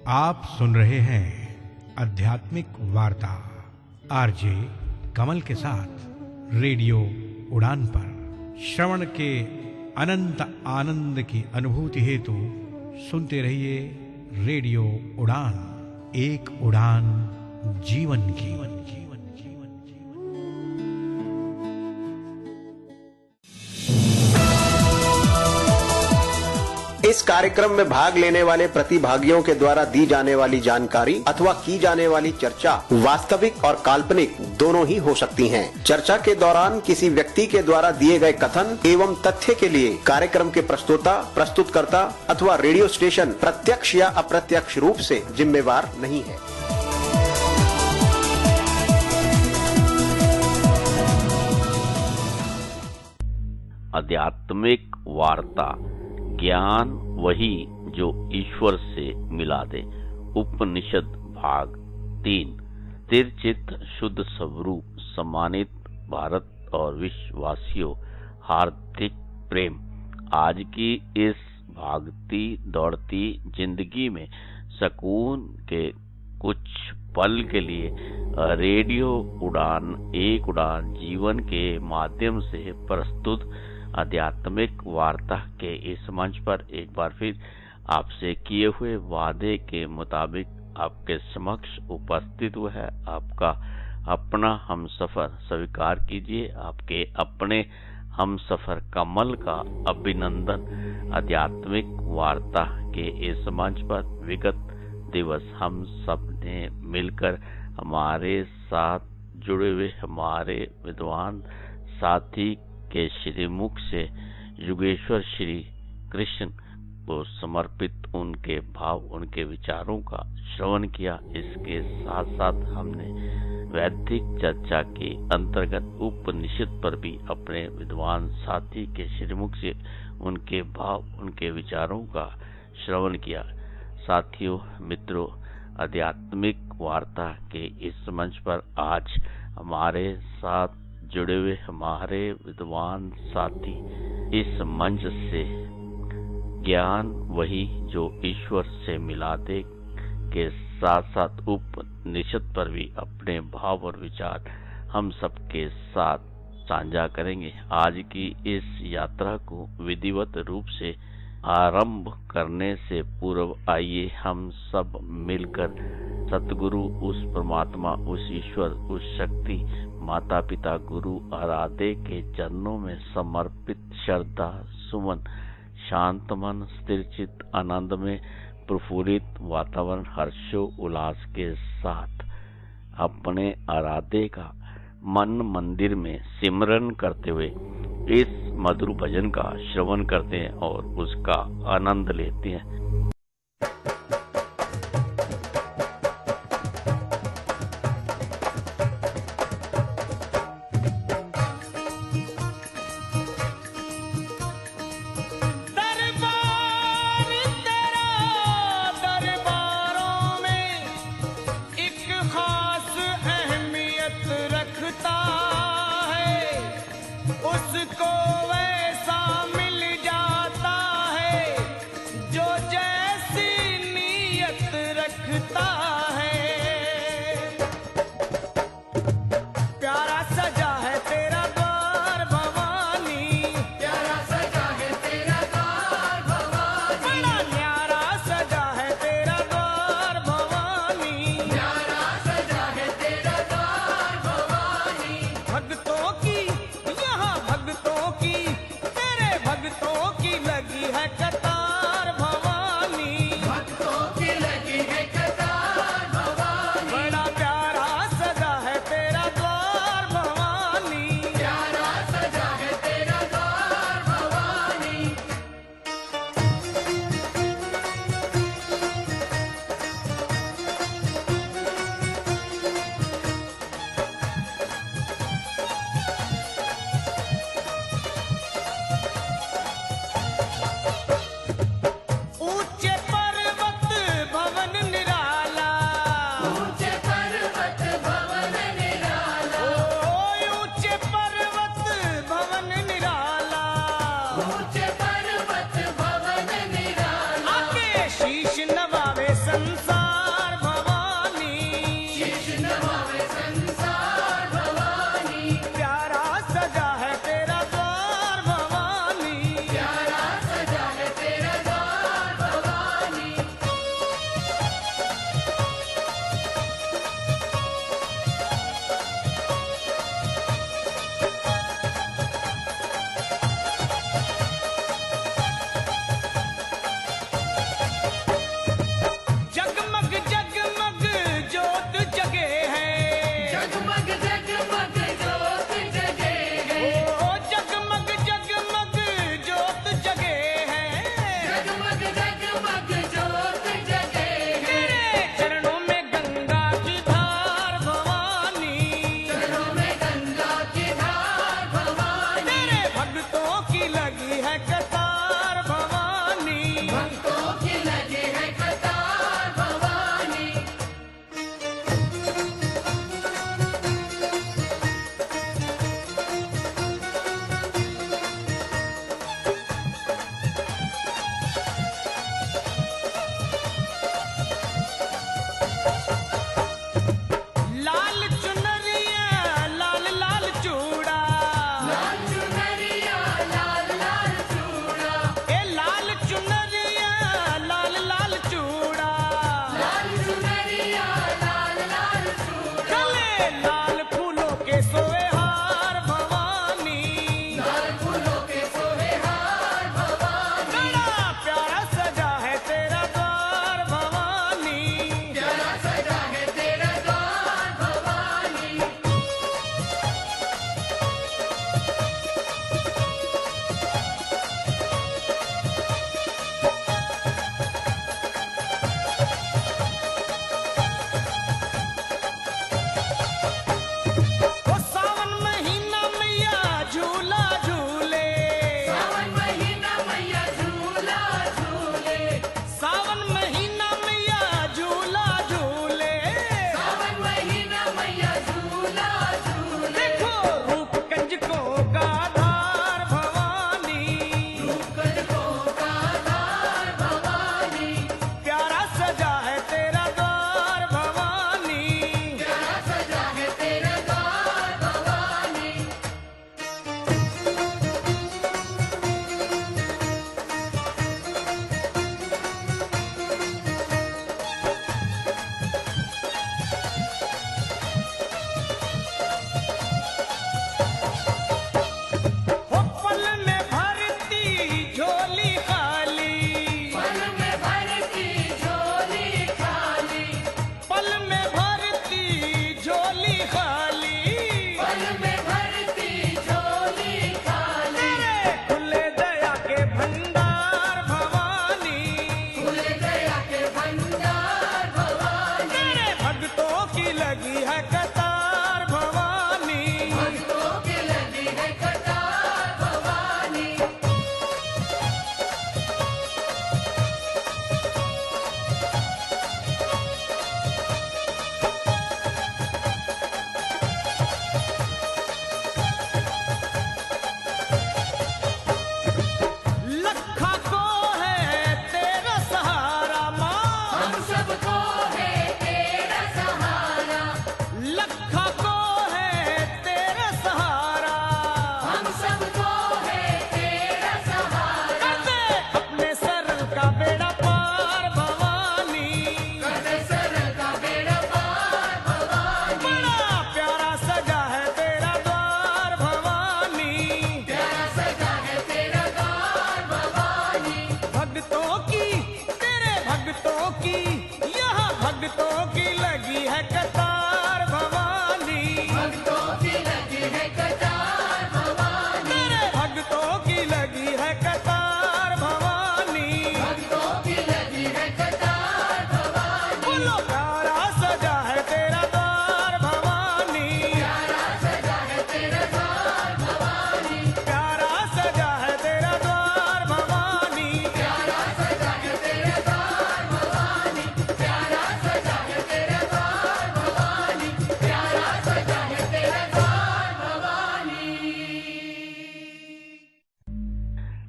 आप सुन रहे हैं आध्यात्मिक वार्ता आरजे कमल के साथ रेडियो उड़ान पर। श्रवण के अनंत आनंद की अनुभूति हेतु सुनते रहिए रेडियो उड़ान, एक उड़ान जीवन की। इस कार्यक्रम में भाग लेने वाले प्रतिभागियों के द्वारा दी जाने वाली जानकारी अथवा की जाने वाली चर्चा वास्तविक और काल्पनिक दोनों ही हो सकती हैं। चर्चा के दौरान किसी व्यक्ति के द्वारा दिए गए कथन एवं तथ्य के लिए कार्यक्रम के प्रस्तोता, प्रस्तुतकर्ता अथवा रेडियो स्टेशन प्रत्यक्ष या अप्रत्यक्ष रूप से जिम्मेवार नहीं है। आध्यात्मिक वार्ता, ज्ञान वही जो ईश्वर से मिला दे। उपनिषद भाग 3। स्थिर चित्त शुद्ध स्वरूप सम्मानित भारत और विश्ववासियों, हार्दिक प्रेम। आज की इस भागती दौड़ती जिंदगी में सुकून के कुछ पल के लिए रेडियो उड़ान, एक उड़ान जीवन के माध्यम से प्रस्तुत आध्यात्मिक वार्ता के इस मंच पर एक बार फिर आपसे किए हुए वादे के मुताबिक आपके समक्ष उपस्थित हुआ है आपका अपना हमसफर। स्वीकार कीजिए आपके अपने हमसफर कमल का अभिनंदन। आध्यात्मिक वार्ता के इस मंच पर विगत दिवस हम सब ने मिलकर हमारे साथ जुड़े हुए हमारे विद्वान साथी के श्रीमुख से युगेश्वर श्री कृष्ण को समर्पित उनके भाव, उनके विचारों का श्रवण किया। इसके साथ साथ हमने वैदिक चर्चा के अंतर्गत उपनिषद पर भी अपने विद्वान साथी के श्रीमुख से उनके भाव, उनके विचारों का श्रवण किया। साथियों, मित्रों, आध्यात्मिक वार्ता के इस मंच पर आज हमारे साथ जुड़े हुए हमारे विद्वान साथी इस मंच से ज्ञान वही जो ईश्वर से मिला दे के साथ साथ उपनिषद पर भी अपने भाव और विचार हम सबके साथ साझा करेंगे। आज की इस यात्रा को विधिवत रूप से आरंभ करने से पूर्व आइए हम सब मिलकर सतगुरु, उस परमात्मा, उस ईश्वर, उस शक्ति, माता पिता, गुरु आराध्य के चरणों में समर्पित श्रद्धा सुमन, शांत मन, स्थिर चित्त, आनंद में प्रफुल्लित वातावरण, हर्षो उल्लास के साथ अपने आराध्य का मन मंदिर में सिमरन करते हुए इस मधुर भजन का श्रवण करते हैं और उसका आनंद लेते हैं। वैसा मिल जाता है जो जैसी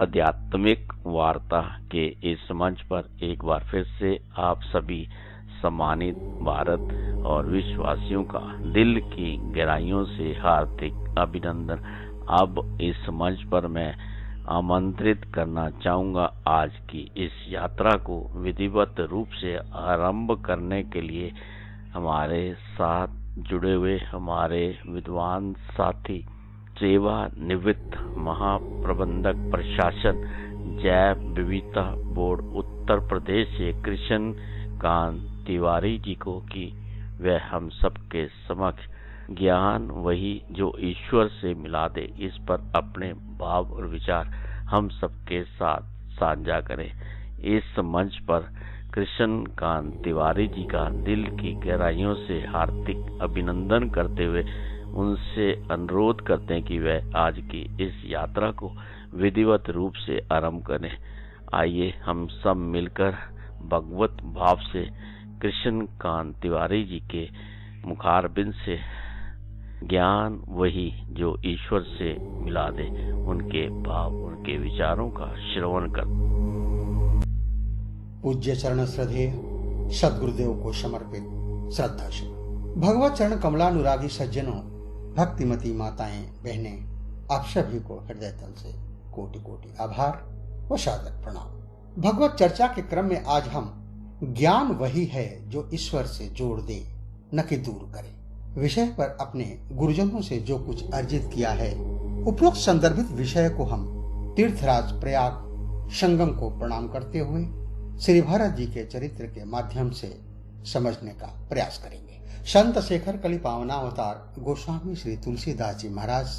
आध्यात्मिक वार्ता के इस मंच पर एक बार फिर से आप सभी सम्मानित भारत और विश्ववासियों का दिल की गहराइयों से हार्दिक अभिनंदन। अब इस मंच पर मैं आमंत्रित करना चाहूंगा आज की इस यात्रा को विधिवत रूप से आरंभ करने के लिए हमारे साथ जुड़े हुए हमारे विद्वान साथी, सेवानिवृत्त महाप्रबंधक प्रशासन जैव विविधता बोर्ड उत्तर प्रदेश से कृष्ण कांत तिवारी जी को कि वह हम सबके समक्ष ज्ञान वही जो ईश्वर से मिला दे, इस पर अपने भाव और विचार हम सबके साथ साझा करें। इस मंच पर कृष्ण कांत तिवारी जी का दिल की गहराइयों से हार्दिक अभिनंदन करते हुए उनसे अनुरोध करते हैं कि वह आज की इस यात्रा को विधिवत रूप से आरंभ करें। आइए हम सब मिलकर भगवत भाव से कृष्ण कांत तिवारी जी के मुखारबिंद से ज्ञान वही जो ईश्वर से मिला दे, उनके भाव उनके विचारों का श्रवण कर। पूज्य चरण श्रद्धेय सदगुरुदेव को समर्पित श्रद्धा से भगवत चरण कमलानुरागी सज्जनों, भक्तिमती माताएं बहनें, आप सभी को हृदय तल से कोटि कोटि आभार व सादर प्रणाम। भगवत चर्चा के क्रम में आज हम ज्ञान वही है जो ईश्वर से जोड़ दे न कि दूर करे विषय पर अपने गुरुजनों से जो कुछ अर्जित किया है, उपरोक्त संदर्भित विषय को हम तीर्थराज प्रयाग संगम को प्रणाम करते हुए श्री भरत जी के चरित्र के माध्यम से समझने का प्रयास करेंगे। संत शेखर कलि पावनावतार गोस्वामी श्री तुलसीदास जी महाराज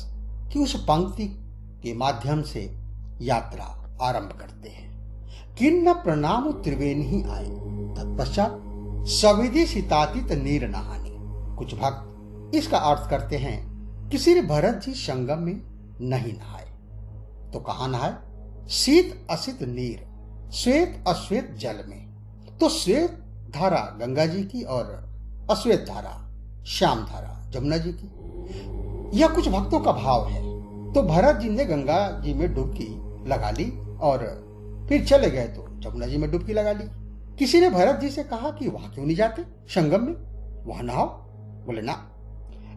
की उस पंक्ति के माध्यम से यात्रा आरंभ करते हैं। किन्न प्रणाम त्रिवेणी आए, तत्पश्चात सविधि सितातीत नीर नहाने। कुछ भक्त इसका अर्थ करते हैं कि श्री भरत जी संगम में नहीं नहाए तो कहां नहाए? शीत असित नीर, श्वेत अश्वेत जल में। तो श्वेत धारा गंगा जी की और अश्वेत धारा श्याम धारा जमुना जी की। यह कुछ भक्तों का भाव है। तो भरत जी ने गंगा जी में डुबकी लगा ली और फिर चले गए तो जमुना जी में डुबकी लगा ली। किसी ने भरत जी से कहा कि वहां क्यों नहीं जाते संगम में, वहां नहाओ। बोले ना।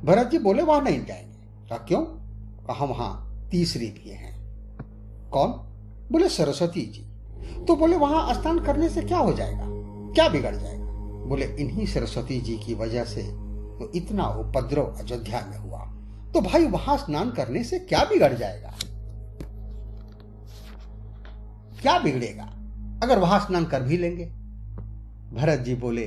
भरत जी बोले वहां नहीं जाएंगे। कहा क्यों? कहा वहां तीसरी भी है। कौन? बोले सरस्वती जी। तो बोले वहां स्नान करने से क्या हो जाएगा, क्या बिगड़ जाएगा? बोले इन्हीं सरस्वती जी की वजह से तो इतना उपद्रव अयोध्या में हुआ, तो भाई वहां स्नान करने से क्या बिगड़ जाएगा, क्या बिगड़ेगा अगर वहां स्नान कर भी लेंगे? भरत जी बोले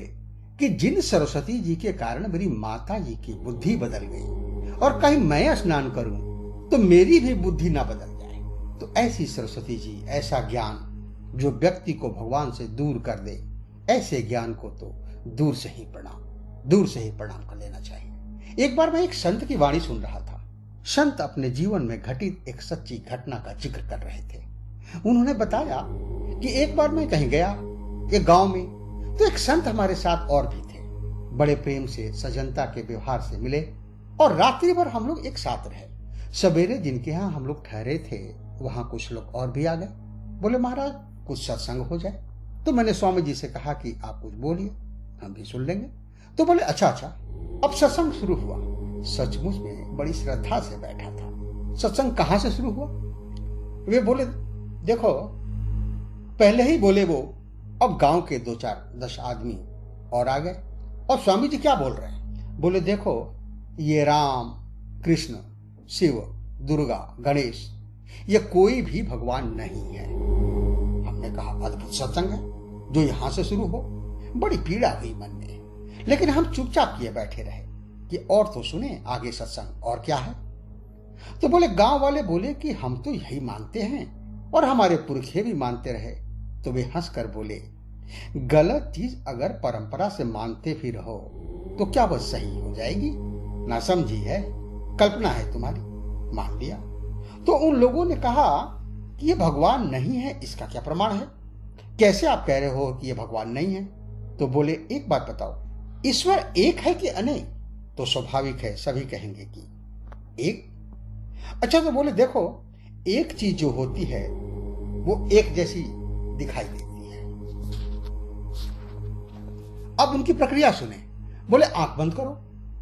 कि जिन सरस्वती जी के कारण मेरी माता जी की बुद्धि बदल गई और कहीं मैं स्नान करूं तो मेरी भी बुद्धि ना बदल जाए, तो ऐसी सरस्वती जी, ऐसा ज्ञान जो व्यक्ति को भगवान से दूर कर दे, ऐसे ज्ञान को तो दूर से ही प्रणाम कर लेना चाहिए। एक बार मैं एक संत की वाणी सुन रहा था। संत अपने जीवन में घटित एक सच्ची घटना का जिक्र कर रहे थे। उन्होंने बताया कि एक बार मैं कहीं गया एक गांव में, तो एक संत हमारे साथ और भी थे। बड़े प्रेम से सजनता के व्यवहार से मिले और रात्रि भर हम लोग एक साथ रहे। सवेरे जिनके यहाँ हम लोग ठहरे थे वहां कुछ लोग और भी आ गए। बोले महाराज कुछ सत्संग हो जाए। तो मैंने स्वामी जी से कहा कि आप कुछ बोलिए, हम भी सुन लेंगे। तो बोले अच्छा। अब सत्संग शुरू हुआ। सचमुच में बड़ी श्रद्धा से बैठा था। सत्संग कहां से शुरू हुआ? वे बोले देखो, पहले ही बोले वो, अब गांव के 2-4-10 आदमी और आ गए। और स्वामी जी क्या बोल रहे हैं? बोले देखो, ये राम, कृष्ण, शिव, दुर्गा, गणेश, ये कोई भी भगवान नहीं है। हमने कहा अद्भुत सत्संग है जो यहां से शुरू हो। बड़ी पीड़ा हुई मन में, लेकिन हम चुपचाप किए बैठे रहे कि और तो सुने आगे सत्संग और क्या है। तो बोले गांव वाले बोले कि हम तो यही मानते हैं और हमारे पुरखे भी मानते रहे। तो वे हंसकर बोले गलत चीज अगर परंपरा से मानते भी रहो तो क्या वह सही हो जाएगी? ना समझी है, कल्पना है तुम्हारी, मान लिया। तो उन लोगों ने कहा कि ये भगवान नहीं है, इसका क्या प्रमाण है? कैसे आप कह रहे हो कि ये भगवान नहीं है? तो बोले एक बात बताओ, ईश्वर एक है कि अनेक? तो स्वाभाविक है सभी कहेंगे कि एक। अच्छा, तो बोले देखो, एक चीज जो होती है वो एक जैसी दिखाई देती है। अब उनकी प्रक्रिया सुने। बोले आंख बंद करो,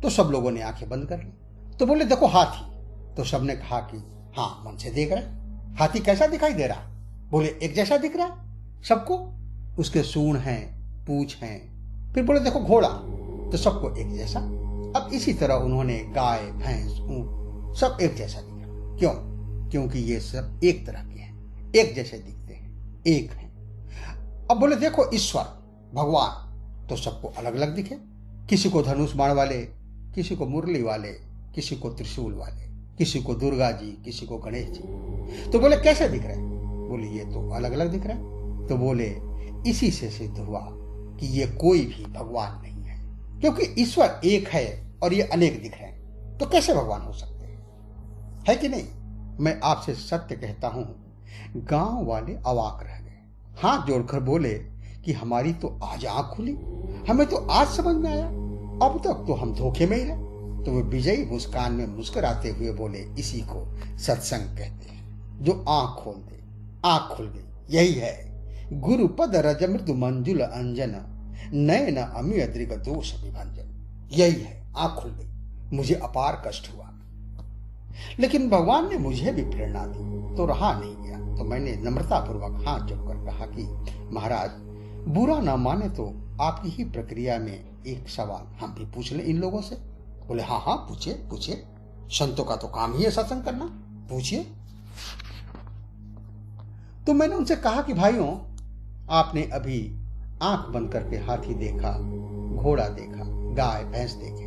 तो सब लोगों ने आंखें बंद कर ली। तो बोले देखो हाथी, तो सबने कहा कि हाँ मन से देख रहे। हाथी कैसा दिखाई दे रहा? बोले एक जैसा दिख रहा है सबको, उसके सूंड हैं, पूंछ हैं। फिर बोले देखो घोड़ा, तो सबको एक जैसा। अब इसी तरह उन्होंने गाय, भैंस, ऊंट सब एक जैसा दिखा। क्यों? क्योंकि ये सब एक तरह के हैं, एक जैसे दिखते हैं, एक हैं। अब बोले देखो ईश्वर, भगवान, तो सबको अलग अलग दिखे। किसी को धनुष बाण वाले, किसी को मुरली वाले, किसी को त्रिशूल वाले, किसी को दुर्गा जी, किसी को गणेश जी। तो बोले कैसे दिख रहे हैं? बोले ये तो अलग अलग दिख रहे हैं। तो बोले इसी से सिद्ध हुआ कि ये कोई भी भगवान नहीं है, क्योंकि ईश्वर एक है और ये अनेक दिख रहे हैं, तो कैसे भगवान हो सकते हैं? है कि नहीं? मैं आपसे सत्य कहता हूं, गांव वाले अवाक रह गए, हाथ जोड़कर बोले कि हमारी तो आज आंख खुली, हमें तो आज समझ में आया, अब तक तो हम धोखे में ही रहे। तो वे विजयी मुस्कान में मुस्कुराते हुए बोले इसी को सत्संग कहते हैं, जो आंख खोल दे। आंख खुल गई, यही है गुरु पद रज मृदु मंजुल अंजन, नयन अमी अद्रिक दोष विभंजन। यही है, आंख खुल गई। मुझे अपार कष्ट हुआ, लेकिन भगवान ने मुझे भी प्रेरणा दी, तो रहा नहीं गया। तो मैंने नम्रतापूर्वक हाथ जोड़कर कहा कि महाराज बुरा ना माने तो आपकी ही प्रक्रिया में एक सवाल हम भी पूछ लें इन लोगों से। बोले हाँ हाँ पूछिए पूछिए, संतों का तो काम ही है सत्संग करना, पूछिए। तो मैंने उनसे कहा कि भाइयों, आपने अभी आंख बंद करके हाथी देखा, घोड़ा देखा, गाय भैंस देखे,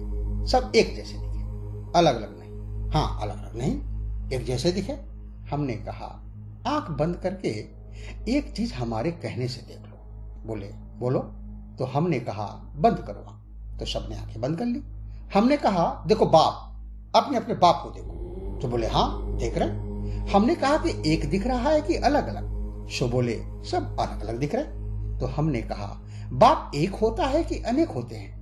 सब एक जैसे दिखे, अलग अलग नहीं। हाँ अलग अलग नहीं, एक जैसे दिखे। हमने कहा आंख बंद करके एक चीज हमारे कहने से देख लो। बोले बोलो। तो हमने कहा बंद करो आंख, तो सबने आंखें बंद कर ली। हमने कहा देखो बाप, अपने अपने बाप को देखो। तो बोले हाँ देख रहे। हमने कहा कि एक दिख रहा है कि अलग अलग? सो बोले सब अलग अलग दिख रहे। तो हमने कहा बाप एक होता है कि अनेक होते हैं?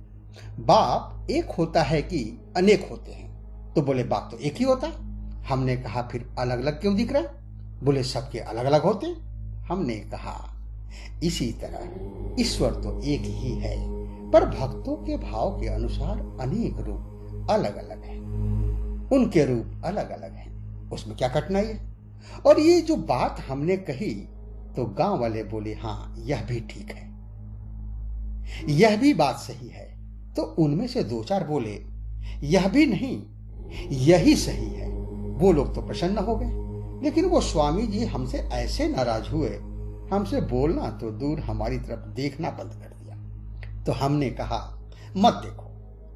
बाप एक होता है कि अनेक होते हैं? तो बोले बाप तो एक ही होता है। हमने कहा फिर अलग अलग क्यों दिख रहा है? बोले सबके अलग अलग होते हैं। हमने कहा इसी तरह ईश्वर तो एक ही है, पर भक्तों के भाव के अनुसार अनेक रूप अलग अलग हैं, उनके रूप अलग अलग हैं, उसमें क्या कठिनाई है? और ये जो बात हमने कही, तो गांव वाले बोले हाँ यह भी ठीक है, यह भी बात सही है। तो उनमें से दो चार बोले यह भी नहीं, यही सही है। वो लोग तो प्रसन्न हो गए, लेकिन वो स्वामी जी हमसे ऐसे नाराज हुए, हमसे बोलना तो दूर हमारी तरफ देखना बंद कर दिया। तो हमने कहा मत देखो,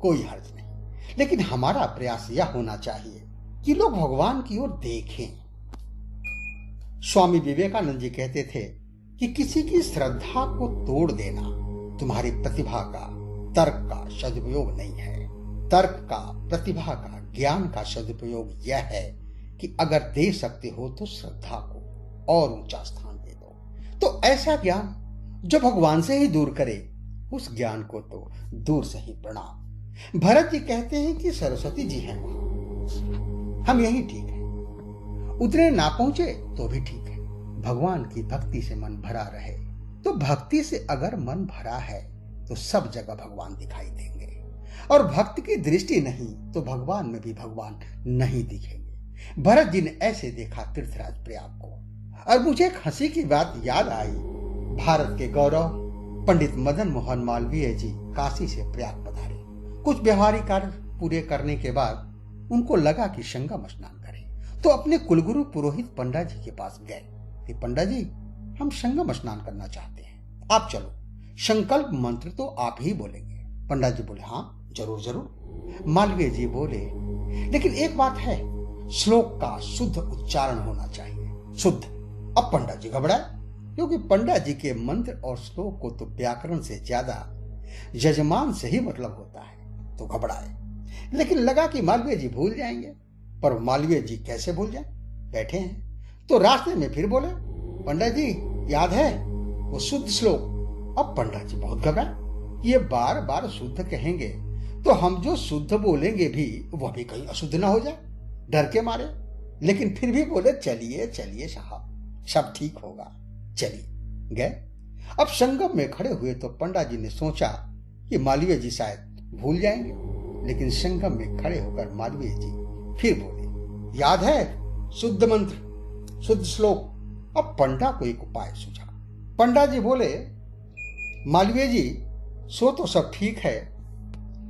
कोई हर्ज नहीं, लेकिन हमारा प्रयास यह होना चाहिए कि लोग भगवान की ओर देखें। स्वामी विवेकानंद जी कहते थे कि किसी की श्रद्धा को तोड़ देना तुम्हारी प्रतिभा का, तर्क का सदुपयोग नहीं है। तर्क का, प्रतिभा का, ज्ञान का सदुपयोग यह है कि अगर दे सकते हो तो श्रद्धा को और ऊंचा स्थान दे दो। तो ऐसा ज्ञान जो भगवान से ही दूर करे, उस ज्ञान को तो दूर से ही प्रणाम। भरत जी कहते हैं कि सरस्वती जी हैं वहां, हम यही ठीक है, उतने ना पहुंचे तो भी ठीक है। भगवान की भक्ति से मन भरा रहे, तो भक्ति से अगर मन भरा है तो सब जगह भगवान दिखाई देंगे, और भक्त की दृष्टि नहीं तो भगवान में भी भगवान नहीं दिखेंगे। भरत जी ने ऐसे देखा तीर्थराज प्रयाग को। और मुझे एक हंसी की बात याद आई। भारत के गौरव पंडित मदन मोहन मालवीय जी काशी से प्रयाग पधारे। कुछ व्यवहारिक कार्य पूरे करने के बाद उनको लगा कि संगम स्नान करें, तो अपने कुलगुरु पुरोहित पंडा जी के पास गए कि पंडा जी, हम संगम स्नान करना चाहते हैं, आप चलो, संकल्प मंत्र तो आप ही बोलेंगे। पंडा जी बोले हाँ जरूर जरूर। मालवीय जी बोले लेकिन एक बात है, श्लोक का शुद्ध उच्चारण होना चाहिए, शुद्ध। अब पंडा जी घबराए, क्योंकि पंडा जी के मंत्र और श्लोक को तो व्याकरण से ज्यादा यजमान से ही मतलब होता है, तो घबराए। लेकिन लगा कि मालवीय जी भूल जाएंगे, पर मालवीय जी कैसे भूल जाए, बैठे हैं। तो रास्ते में फिर बोले पंडा जी याद है वो शुद्ध श्लोक। अब पंडा जी बहुत घबराए, ये बार बार शुद्ध कहेंगे तो हम जो शुद्ध बोलेंगे भी वह भी कहीं अशुद्ध ना हो जाए, डर के मारे। लेकिन फिर भी बोले चलिए चलिए साहब, सब ठीक होगा, चलिए। गए। अब संगम में खड़े हुए तो पंडा जी ने सोचा कि मालवीय जी शायद भूल जाएंगे, लेकिन संगम में खड़े होकर मालवीय जी फिर बोले, याद है शुद्ध मंत्र, शुद्ध श्लोक। अब पंडा को एक उपाय सूझा। पंडा जी बोले, मालवीय जी सो तो सब ठीक है,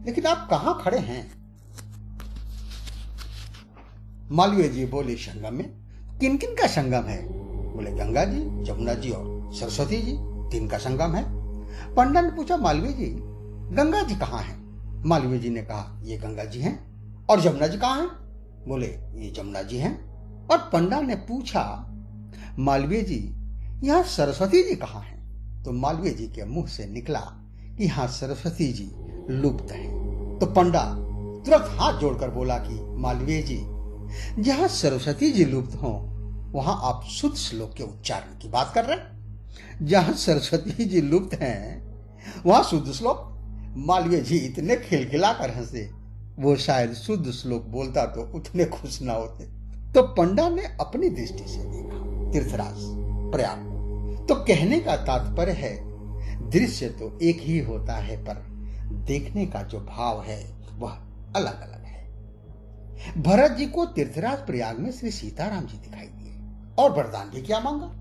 लेकिन आप कहां खड़े हैं? मालवीय जी बोले, संगम में। किन किन का संगम है? बोले, गंगा जी, जमुना जी और सरस्वती जी, तीन का संगम है। पंडा ने पूछा, मालवीय जी गंगा जी कहाँ हैं? मालवीय जी ने कहा, ये गंगा जी हैं। और जमुना जी कहाँ हैं? बोले, ये जमुना जी हैं। और पंडा ने पूछा, मालवीय जी यहाँ सरस्वती जी कहाँ हैं? तो मालवीय जी के मुंह से निकला कि हाँ सरस्वती जी लुप्त हैं। तो पंडा तुरंत हाथ जोड़कर बोला कि मालवीय जी, जहां सरस्वती जी लुप्त हों वहां आप शुद्ध श्लोक के उच्चारण की बात कर रहे हैं, जहां सरस्वती जी लुप्त हैं वहां शुद्ध श्लोक। मालवीय जी इतने खिलखिलाकर हंसे, वो शायद शुद्ध श्लोक बोलता तो उतने खुश ना होते। तो पंडा ने अपनी दृष्टि से देखा तीर्थराज प्रयाग। तो कहने का तात्पर्य है, दृश्य तो एक ही होता है, पर देखने का जो भाव है वह अलग अलग है। भरत जी को तीर्थराज प्रयाग में श्री सीताराम जी दिखाई दिए और वरदान भी क्या मांगा,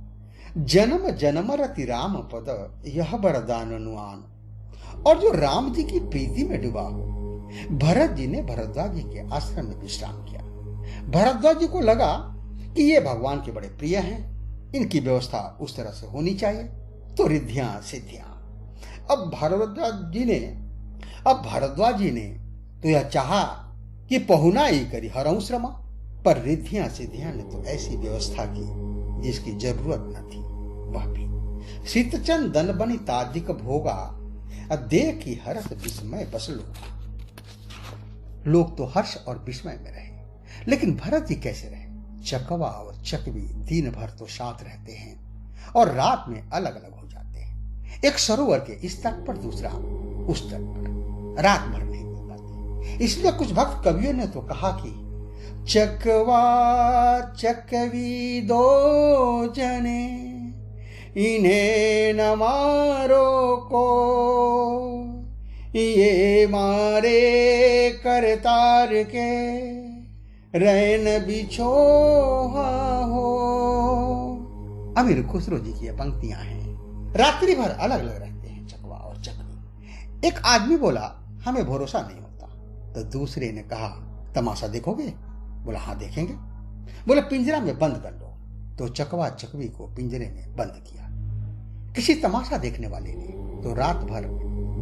जन्म जन्म रति राम पद यह वरदान अनुमान। और जो राम जी की प्रीति में डूबा हो। भरत जी ने भरद्वाज जी के आश्रम में विश्राम किया। भरद्वाज जी को लगा कि ये भगवान के बड़े प्रिय हैं, इनकी व्यवस्था उस तरह से होनी चाहिए। तो रिद्धियां सिद्धियां। अब भरद्वाज जी ने तो यह चाहा कि पहुनाई करी हरऊ श्रमा, पर रिद्धियां सिद्धियां ने तो ऐसी व्यवस्था की जिसकी जरूरत न थी। वह भी शीतचंद दन बनी तादिक भोगा, देख ही हर्ष विस्मय बस लोग तो हर्ष और विस्मय में रहे, लेकिन भरत जी कैसे रहे? चकवा और चकवी दिन भर तो साथ रहते हैं और रात में अलग अलग हो जाते हैं। एक सरोवर के इस तट पर, दूसरा उस तट पर, रात भर नहीं मिल पाते। इसलिए कुछ भक्त कवियों ने तो कहा कि चकवा चकवी दो जने, इन्हें न मारो को, ये मारे करतार के, रैन बिछोहा हो। अमीर खुसरो जी की पंक्तियां हैं। रात्रि भर अलग अलग रहते हैं चकवा और चकवी। एक आदमी बोला, हमें भरोसा नहीं होता। तो दूसरे ने कहा, तमाशा देखोगे? बोला, हाँ देखेंगे। बोले, पिंजरा में बंद कर लो। तो चकवा चकवी को पिंजरे में बंद किया। किसी तमाशा देखने वाले ने तो रात भर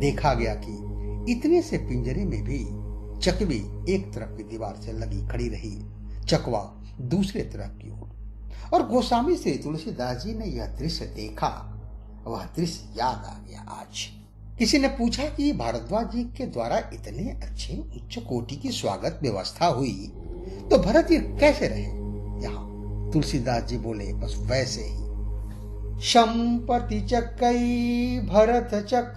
देखा गया कि इतने से पिंजरे में भी चकवी एक तरफ की दीवार से लगी खड़ी रही, चकवा दूसरे तरफ की ओर। और गोस्वामी श्री तुलसीदास जी ने यह दृश्य देखा, वह दृश्य याद आ गया आज। किसी ने पूछा कि भारद्वाज जी के द्वारा इतने अच्छे उच्च कोटि की स्वागत व्यवस्था हुई, तो भरत जी कैसे रहे? यहाँ तुलसीदास जी बोले, बस वैसे ही। संपत्ति चकई भरत चक,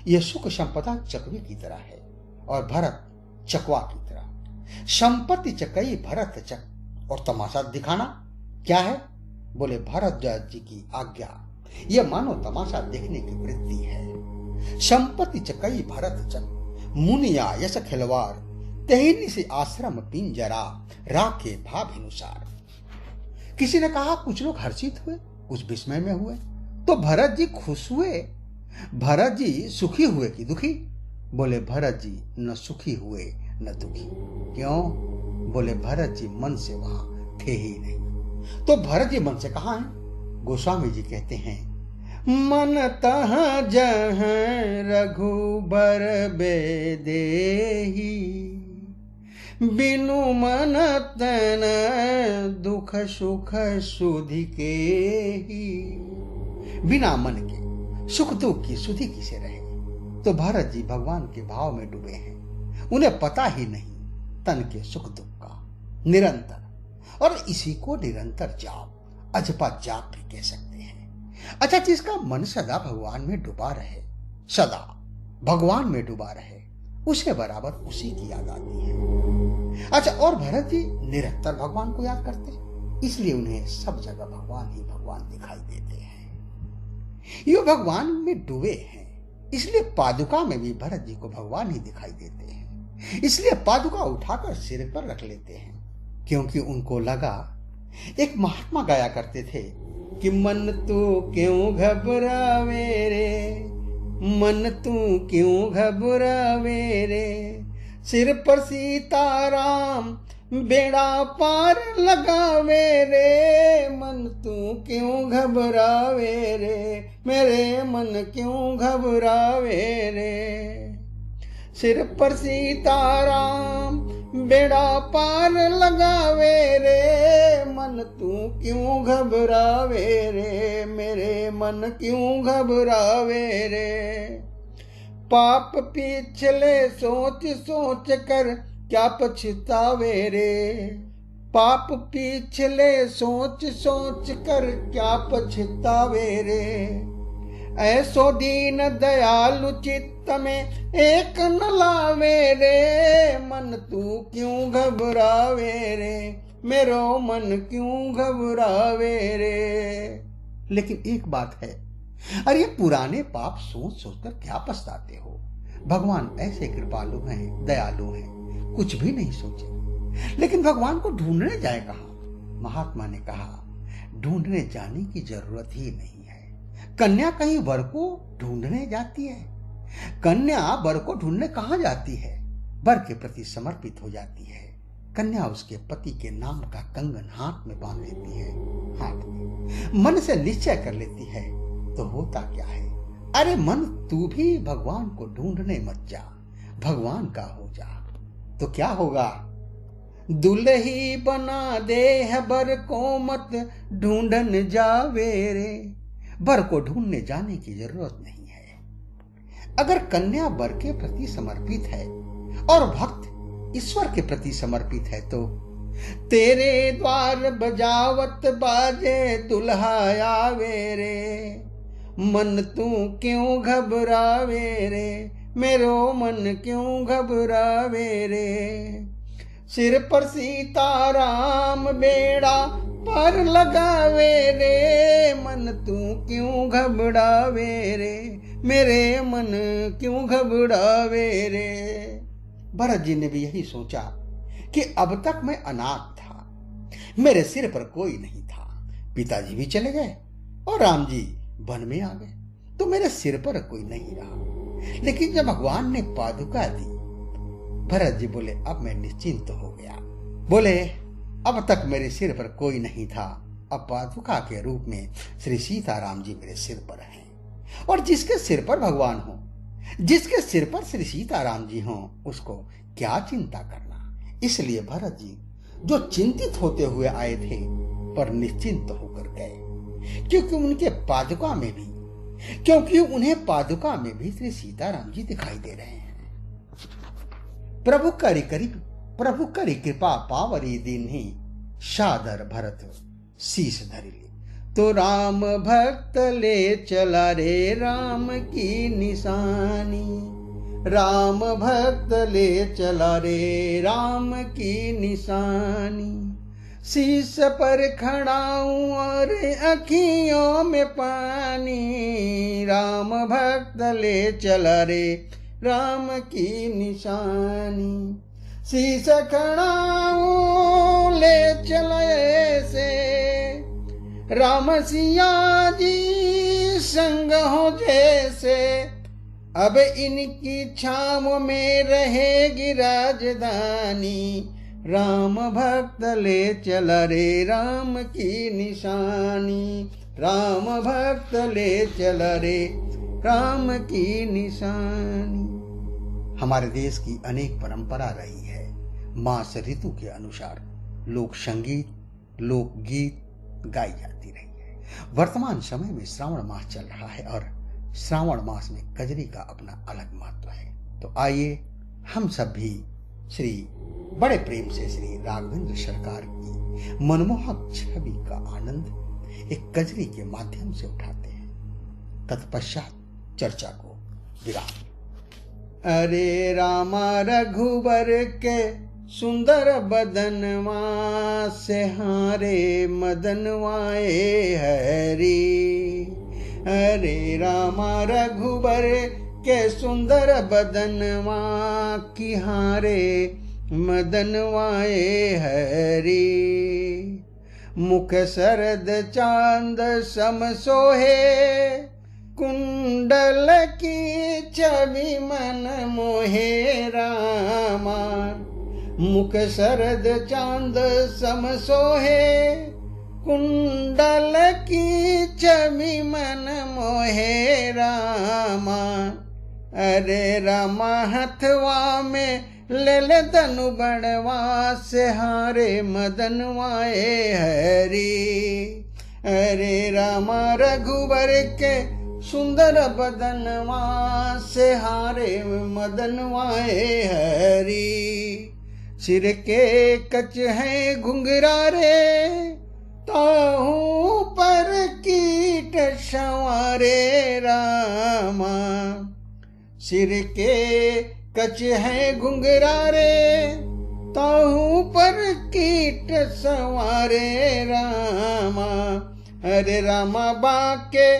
यह सुख संपदा चकवी की तरह है और भरत चकवा की तरह। संपत्ति चकई भरत चक, और तमाशा दिखाना क्या है? बोले, भरद्वाज जी की आज्ञा, यह मानो तमाशा देखने की वृत्ति है। संपत्ति चकई भरत चक, मुनिया यश खिलवार, तहिनी से आश्रम पिंजरा, राखे भाभिनुसार। किसी ने कहा, कुछ लोग हर्षित हुए, कुछ विस्मय में हुए। तो भरत जी खुश हुए, भरत जी सुखी हुए कि दुखी? बोले, भरत जी न सुखी हुए न दुखी। क्यों? बोले, भरत जी मन से वहां थे ही नहीं। तो भरत जी मन से कहां हैं? गोस्वामी जी कहते हैं, मन तह जहाँ रघुबर बेदेही, बिनु मन तन दुख सुख सुधि के ही। बिना मन के सुख दुख की सुधि किसे रहे? तो भरत जी भगवान के भाव में डूबे हैं, उन्हें पता ही नहीं तन के सुख दुख का निरंतर। और इसी को निरंतर जाप, अजपा जाप भी कह सकते हैं। अच्छा, जिसका मन सदा भगवान में डूबा रहे, सदा भगवान में डूबा रहे, उसे बराबर उसी की याद आती है। अच्छा, और भरत जी निरंतर भगवान को याद करते हैं, इसलिए उन्हें सब जगह भगवान ही भगवान दिखाई देते हैं। ये भगवान में डूबे हैं, इसलिए पादुका में भी भरत जी को भगवान ही दिखाई देते हैं। इसलिए पादुका उठाकर सिर पर रख लेते हैं, क्योंकि उनको लगा, एक महात्मा गाया करते थे कि मन तू क्यों घबरावे रे, मन तू क्यों घबरावे रे, सिर पर सीताराम बेड़ा पार लगावे रे, मन तू क्यों घबरावे रे, मेरे मन क्यों घबरावे रे, सिर पर सीताराम बेड़ा पार लगावे रे, मन तू क्यों घबरावे रे, मेरे मन क्यों घबरावे रे, पाप पिछले सोच सोच कर क्या पछतावे रे, पाप पिछले सोच सोच कर क्या पछतावे रे, ऐसो दीन दयालु चित्त में एक न लावे रे, मन तू क्यों घबरावे रे, मेरो मन क्यों घबरावे रे। लेकिन एक बात है, अरे पुराने पाप सोच सोचकर क्या पछताते हो, भगवान ऐसे कृपालु हैं, दयालु हैं, कुछ भी नहीं सोचे। लेकिन भगवान को ढूंढने जाए कहां? महात्मा ने कहा, ढूंढने जाने की जरूरत ही नहीं है। कन्या कहीं वर को ढूंढने जाती है? कन्या वर को ढूंढने कहां जाती है? वर के प्रति समर्पित हो जाती है। कन्या उसके पति के नाम का कंगन हाथ में बांध लेती है, हाथ में मन से निश्चय कर लेती है। तो होता क्या है, अरे मन तू भी भगवान को ढूंढने मत जा, भगवान का हो जा। तो क्या होगा? दुल्ही बना दे है बर को मत ढूंढन जावे रे। बर को ढूंढने जाने की जरूरत नहीं है। अगर कन्या बर के प्रति समर्पित है और भक्त ईश्वर के प्रति समर्पित है तो तेरे द्वार बजावत बाजे दुल्हा आवे रे, मन तू क्यों घबरावे रे, मेरो मन क्यों घबरावे रे, सिर पर सीताराम बेड़ा पर लगावे रे, मन तू क्यों घबरावे रे, मेरे मन क्यों घबरावे रे। भरत जी ने भी यही सोचा कि अब तक मैं अनाथ था, मेरे सिर पर कोई नहीं था, पिताजी भी चले गए और राम जी वन में आ गए, तो मेरे सिर पर कोई नहीं रहा। लेकिन जब भगवान ने पादुका दी, भरत जी बोले अब मैं निश्चिंत हो गया। बोले अब तक मेरे सिर पर कोई नहीं था, अब पादुका के रूप में श्री सीताराम जी मेरे सिर पर हैं। और जिसके सिर पर भगवान हो, जिसके सिर पर श्री सीताराम जी हों, उसको क्या चिंता करना। इसलिए भरत जी जो चिंतित होते हुए आए थे पर निश्चिंत होकर गए, क्योंकि उन्हें पादुका में भी श्री सीताराम जी दिखाई दे रहे हैं। प्रभु करी कृपा पावरी दीन्ही, सादर भरत शीस धरिली। तो राम भक्त ले चला रे राम की निशानी, राम भक्त ले चला रे राम की निशानी, शीश पर खड़ाऊं और अखियों में पानी, राम भक्त ले चला रे राम की निशानी, शीश खड़ाऊं ले चले से, राम सिया जी संग हो जैसे, अब इनकी छाव में रहेगी राजधानी, राम भक्त ले चला रे राम की निशानी, राम भक्त ले चला रे राम की निशानी। हमारे देश की अनेक परंपरा रही है। मास ऋतु के अनुसार लोक संगीत, लोकगीत गाई जाती रही है। वर्तमान समय में श्रावण मास चल रहा है और श्रावण मास में कजरी का अपना अलग महत्व है। तो आइए हम सब भी बड़े प्रेम से श्री राघवेंद्र सरकार की मनमोहक छवि का आनंद एक कजरी के माध्यम से उठाते हैं। तत्पश्चात चर्चा को विराम। अरे रामा रघुबर के सुंदर बदनवा से हारे मदनवाए हरि। हरे रामा रघुबर के सुंदर बदनवा की हारे मदनवाए हरि। मुख सरद चांद सम सोहे कुंडल की छवि मन मोहे रामा। मुख सरद चांद सम सोहे कुंडल की छवि मन मोहे रामा। अरे रामा हथवा में लल धनु बड़वा से हारे मदनवाए हरि। अरे रामा रघुबर के सुंदर बदनवा से हारे मदनवाए हरि। सिर के कच है घुंघरारे ताहू पर कीट संवारे रामा। सिर के कच है घुंघरारे ताहू पर कीट संवारे रामा। अरे रामा बाके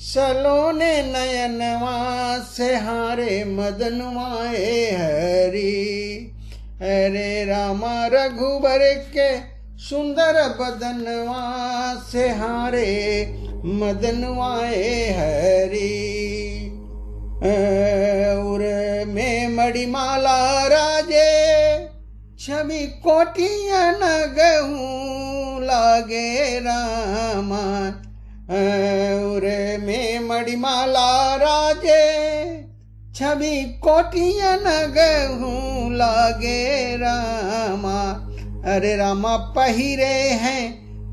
सलोने नयनवा से हारे मदनवाए हरि। अरे रामा रघुबर के सुंदर बदनवा से हारे मदनवाए हरि। उर में मणिमाला राजे छवि कोटिया न गहूं लागे रामा। उर में मणिमाला राजे छवि कोटिया न गहूं लागे रामा। अरे रामा पहिरे हैं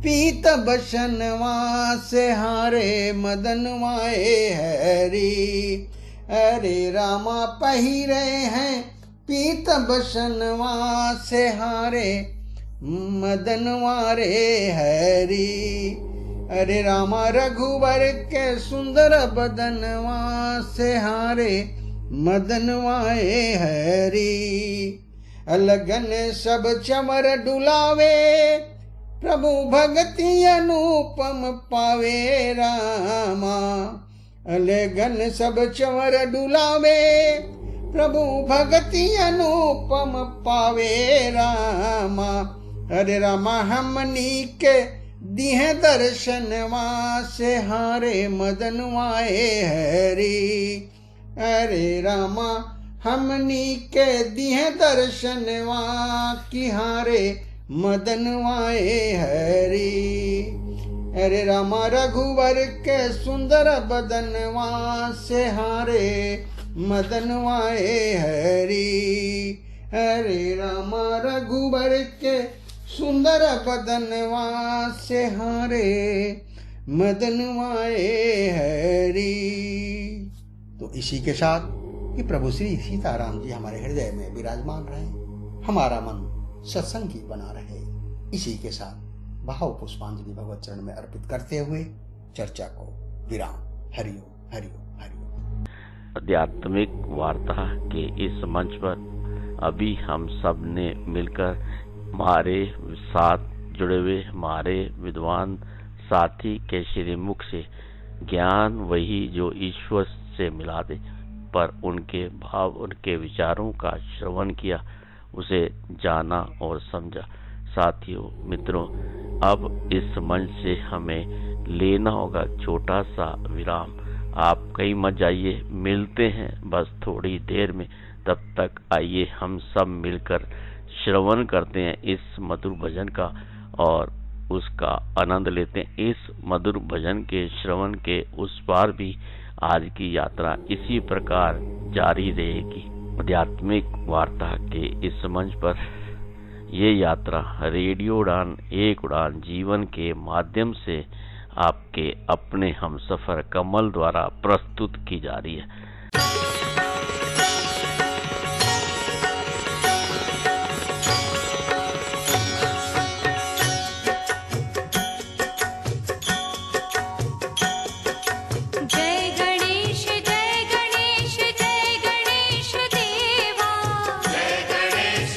पीत बसनवा से हारे मदनवाए हरि। अरे रामा पहिरे हैं पीत बसनवा से हारे मदनवारे हरि। अरे रामा रघुवर के सुंदर बदनवा से हारे मदनवाए हरि। अलगन सब चमर डुलावे प्रभु भक्ति अनुपम पावे रामा। अलगन सब चमर डुलावे प्रभु भक्ति अनुपम पावे रामा। अरे रामा हमनी के दिहे दर्शनवा से हारे मदनवाए हरि। अरे रामा हमनी के दिहे दर्शनवा की हारे मदनवाए हरि। अरे रामा रघुवर के सुंदर बदनवा से हारे मदनवाए हरि। अरे रामा रघुवर के सुंदर बदनवा से हारे मदनवाए हरि। तो इसी के साथ कि प्रभु श्री सीताराम जी हमारे हृदय में विराजमान रहे, हमारा मन सत्संगी बना रहे, इसी के साथ भाव पुष्पांजलि भगवत चरण में अर्पित करते हुए चर्चा को विराम। हरिओम हरिओम हरिओम। आध्यात्मिक वार्ता के इस मंच पर अभी हम सब ने मिलकर हमारे साथ जुड़े हुए हमारे विद्वान साथी के श्रीमुख से ज्ञान वही जो ईश्वर से मिला दे पर उनके भाव उनके विचारों का श्रवण किया, उसे जाना और समझा। साथियों मित्रों, अब इस मंच से हमें लेना होगा छोटा सा विराम। आप कहीं मत जाइए, मिलते हैं बस थोड़ी देर में। तब तक आइए हम सब मिलकर श्रवण करते हैं इस मधुर भजन का और उसका आनंद लेते हैं। इस मधुर भजन के श्रवण के उस पार भी आज की यात्रा इसी प्रकार जारी रहेगी। आध्यात्मिक वार्ता के इस मंच पर ये यात्रा रेडियो उड़ान एक उड़ान जीवन के माध्यम से आपके अपने हमसफर कमल द्वारा प्रस्तुत की जा रही है। जय गणेश देवा, जय गणेश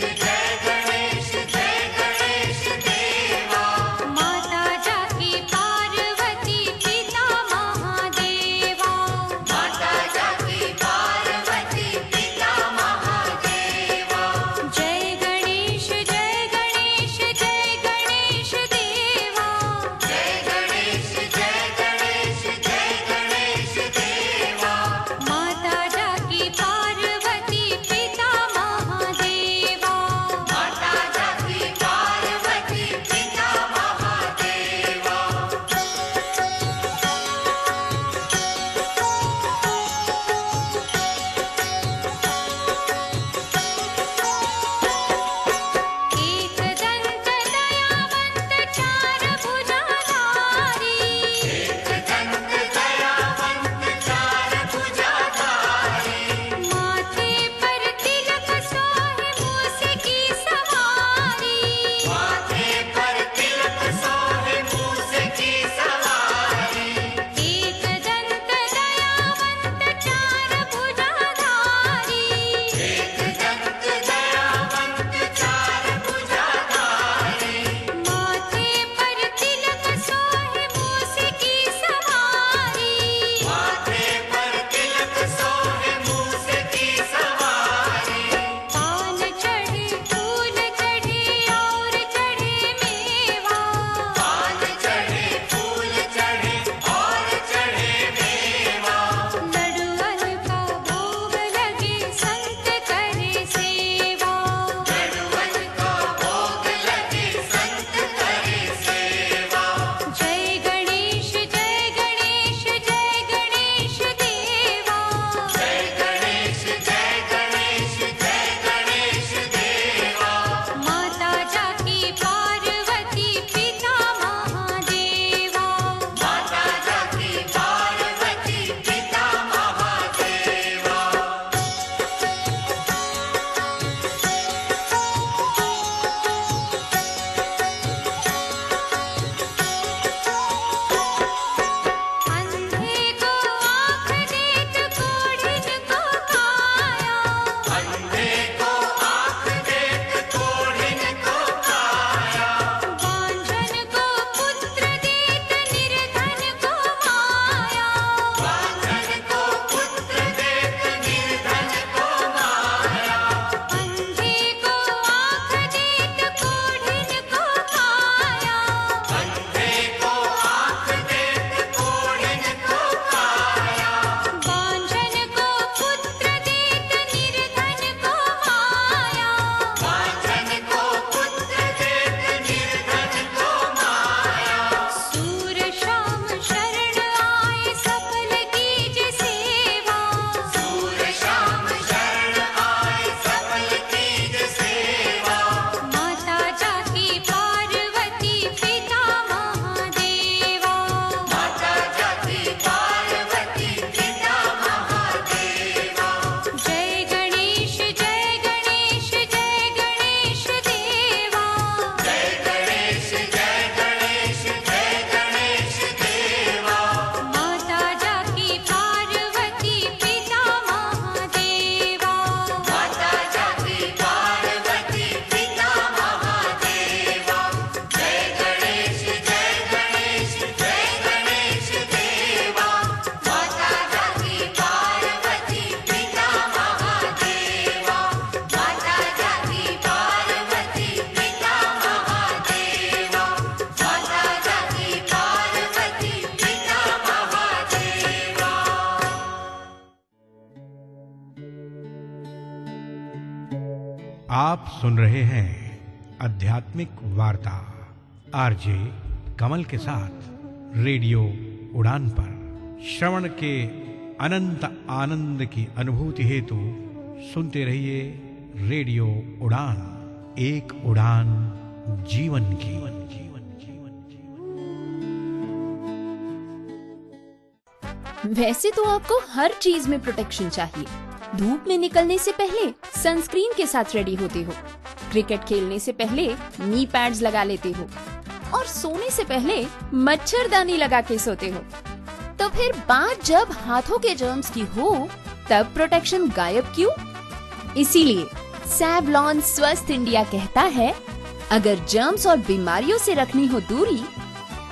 आप सुन रहे हैं आध्यात्मिक वार्ता आरजे कमल के साथ रेडियो उड़ान पर। श्रवण के अनंत आनंद की अनुभूति हेतु सुनते रहिए रेडियो उड़ान, एक उड़ान जीवन की। वैसे तो आपको हर चीज में प्रोटेक्शन चाहिए। धूप में निकलने से पहले सनस्क्रीन के साथ रेडी होते हो, क्रिकेट खेलने से पहले नी पैड्स लगा लेते हो और सोने से पहले मच्छरदानी लगा के सोते हो। तो फिर बात जब हाथों के जर्म्स की हो तब प्रोटेक्शन गायब क्यों? इसीलिए सैवलॉन स्वस्थ इंडिया कहता है, अगर जर्म्स और बीमारियों से रखनी हो दूरी,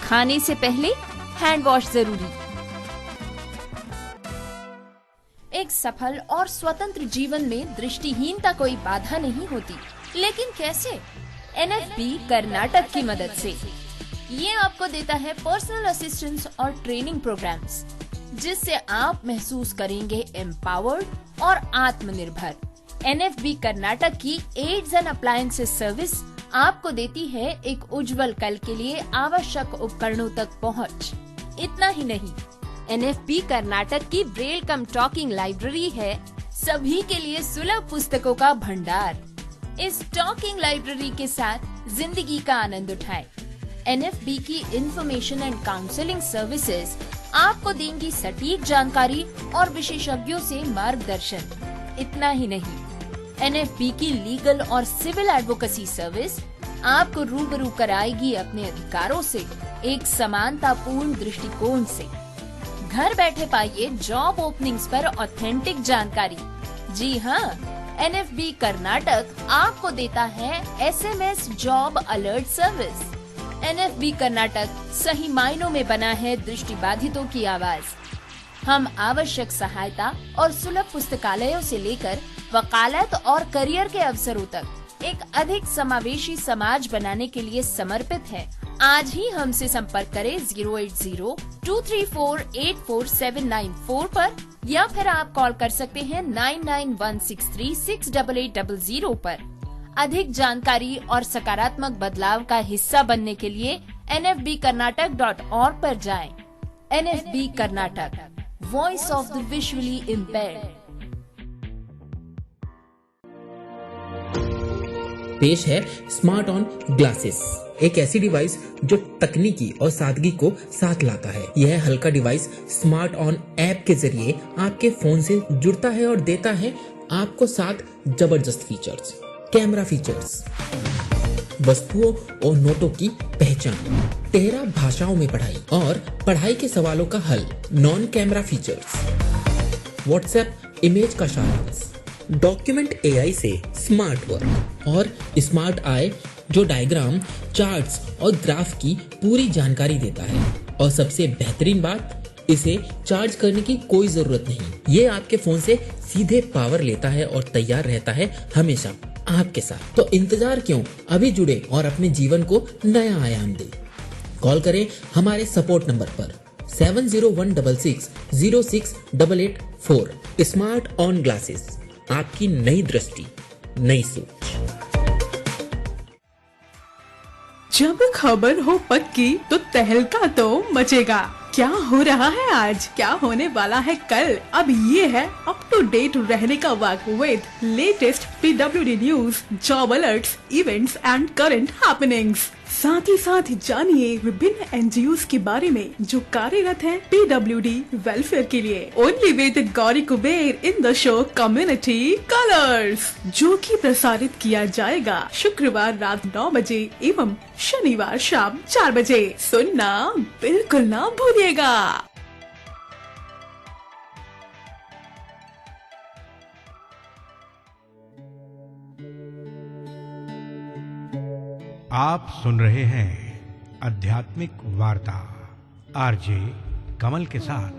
खाने से पहले हैंड वॉश जरूरी। एक सफल और स्वतंत्र जीवन में दृष्टिहीनता कोई बाधा नहीं होती, लेकिन कैसे? NFB कर्नाटक की मदद से। ये आपको देता है पर्सनल असिस्टेंस और ट्रेनिंग प्रोग्राम्स, जिससे आप महसूस करेंगे एम्पावर्ड और आत्मनिर्भर। NFB कर्नाटक की एड्स एंड अप्लायंसेस सर्विस आपको देती है एक उज्जवल कल के लिए आवश्यक उपकरणों तक पहुंच। इतना ही नहीं, NFB कर्नाटक की ब्रेल कम टॉकिंग लाइब्रेरी है सभी के लिए सुलभ पुस्तकों का भंडार। इस टॉकिंग लाइब्रेरी के साथ जिंदगी का आनंद उठाएं। NFB की इंफॉर्मेशन एंड काउंसलिंग सर्विसेज आपको देंगी सटीक जानकारी और विशेषज्ञों से मार्गदर्शन। इतना ही नहीं, NFB की लीगल और सिविल एडवोकेसी सर्विस आपको रूबरू कराएगी अपने अधिकारों से एक समानतापूर्ण दृष्टिकोण से। घर बैठे पाइए जॉब ओपनिंग्स पर ऑथेंटिक जानकारी। जी हाँ, NFB कर्नाटक आपको देता है SMS job alert service. NFB Karnataka सही मायनों में बना है दृष्टिबाधितों की आवाज। हम आवश्यक सहायता और सुलभ पुस्तकालयों से लेकर वकालत और करियर के अवसरों तक एक अधिक समावेशी समाज बनाने के लिए समर्पित है। आज ही हमसे संपर्क करें 08023484794 पर, या फिर आप कॉल कर सकते हैं 9916368800 पर। अधिक जानकारी और सकारात्मक बदलाव का हिस्सा बनने के लिए nfbkarnatak.org पर जाएं। NFB Karnataka, voice of the visually impaired. पेश है स्मार्ट ऑन ग्लासेस, एक ऐसी डिवाइस जो तकनीकी और सादगी को साथ लाता है। यह हल्का डिवाइस स्मार्ट ऑन ऐप के जरिए आपके फोन से जुड़ता है और देता है आपको 7 जबरदस्त फीचर्स। कैमरा फीचर्स, वस्तुओं और नोटों की पहचान, 13 भाषाओं में पढ़ाई और पढ़ाई के सवालों का हल। Non camera features, WhatsApp image का सारांश, डॉक्यूमेंट AI से स्मार्ट वर्क और स्मार्ट आई जो डायग्राम, चार्ट्स और ग्राफ की पूरी जानकारी देता है। और सबसे बेहतरीन बात, इसे चार्ज करने की कोई जरूरत नहीं। ये आपके फोन से सीधे पावर लेता है और तैयार रहता है हमेशा आपके साथ। तो इंतजार क्यों, अभी जुड़े और अपने जीवन को नया आयाम दे। कॉल करें हमारे सपोर्ट नंबर पर 7016068884। स्मार्ट ऑन ग्लासेस, आपकी नई दृष्टि, नई सोच। जब खबर हो पक्की तो तहलका तो मचेगा। क्या हो रहा है आज, क्या होने वाला है कल, अब ये है अप टू डेट रहने का वक्त with latest PWD news, job alerts, events and current happenings. साथ ही साथ जानिए विभिन्न NGOs के बारे में जो कार्यरत हैं PWD वेलफेयर के लिए। Only with Gauri Kuber in the show community colours, जो कि प्रसारित किया जाएगा शुक्रवार रात 9 बजे एवं शनिवार शाम 4 बजे। सुनना बिल्कुल ना भूलिएगा। आप सुन रहे हैं आध्यात्मिक वार्ता आरजे कमल के साथ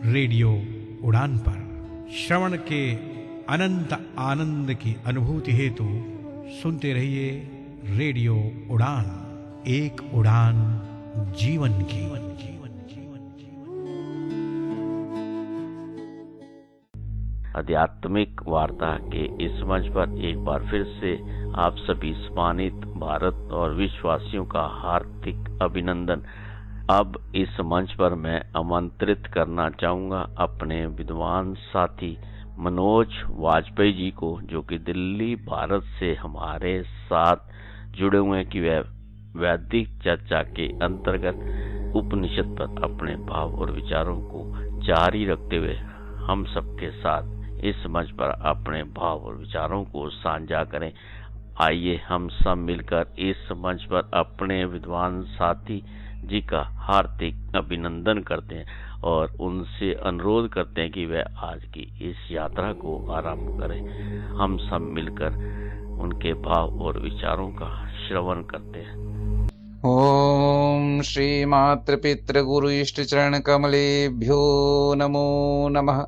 रेडियो उड़ान पर। श्रवण के अनंत आनंद की अनुभूति हेतु सुनते रहिए रेडियो उड़ान, एक उड़ान जीवन की। आध्यात्मिक वार्ता के इस मंच पर एक बार फिर से आप सभी सम्मानित भारत और विश्ववासियों का हार्दिक अभिनंदन। अब इस मंच पर मैं आमंत्रित करना चाहूंगा अपने विद्वान साथी मनोज वाजपेयी जी को, जो कि दिल्ली भारत से हमारे साथ जुड़े हुए हैं, कि वह वैदिक चर्चा के अंतर्गत उपनिषद पर अपने भाव और विचारों को जारी रखते हुए हम सबके साथ इस मंच पर अपने भाव और विचारों को साझा करें। आइए हम सब मिलकर इस मंच पर अपने विद्वान साथी जी का हार्दिक अभिनंदन करते हैं और उनसे अनुरोध करते हैं कि वह आज की इस यात्रा को आरंभ करें। हम सब मिलकर उनके भाव और विचारों का श्रवण करते हैं। ओम श्री मातृपितृ गुरु इष्ट चरण कमलेभ्यो नमो नमः।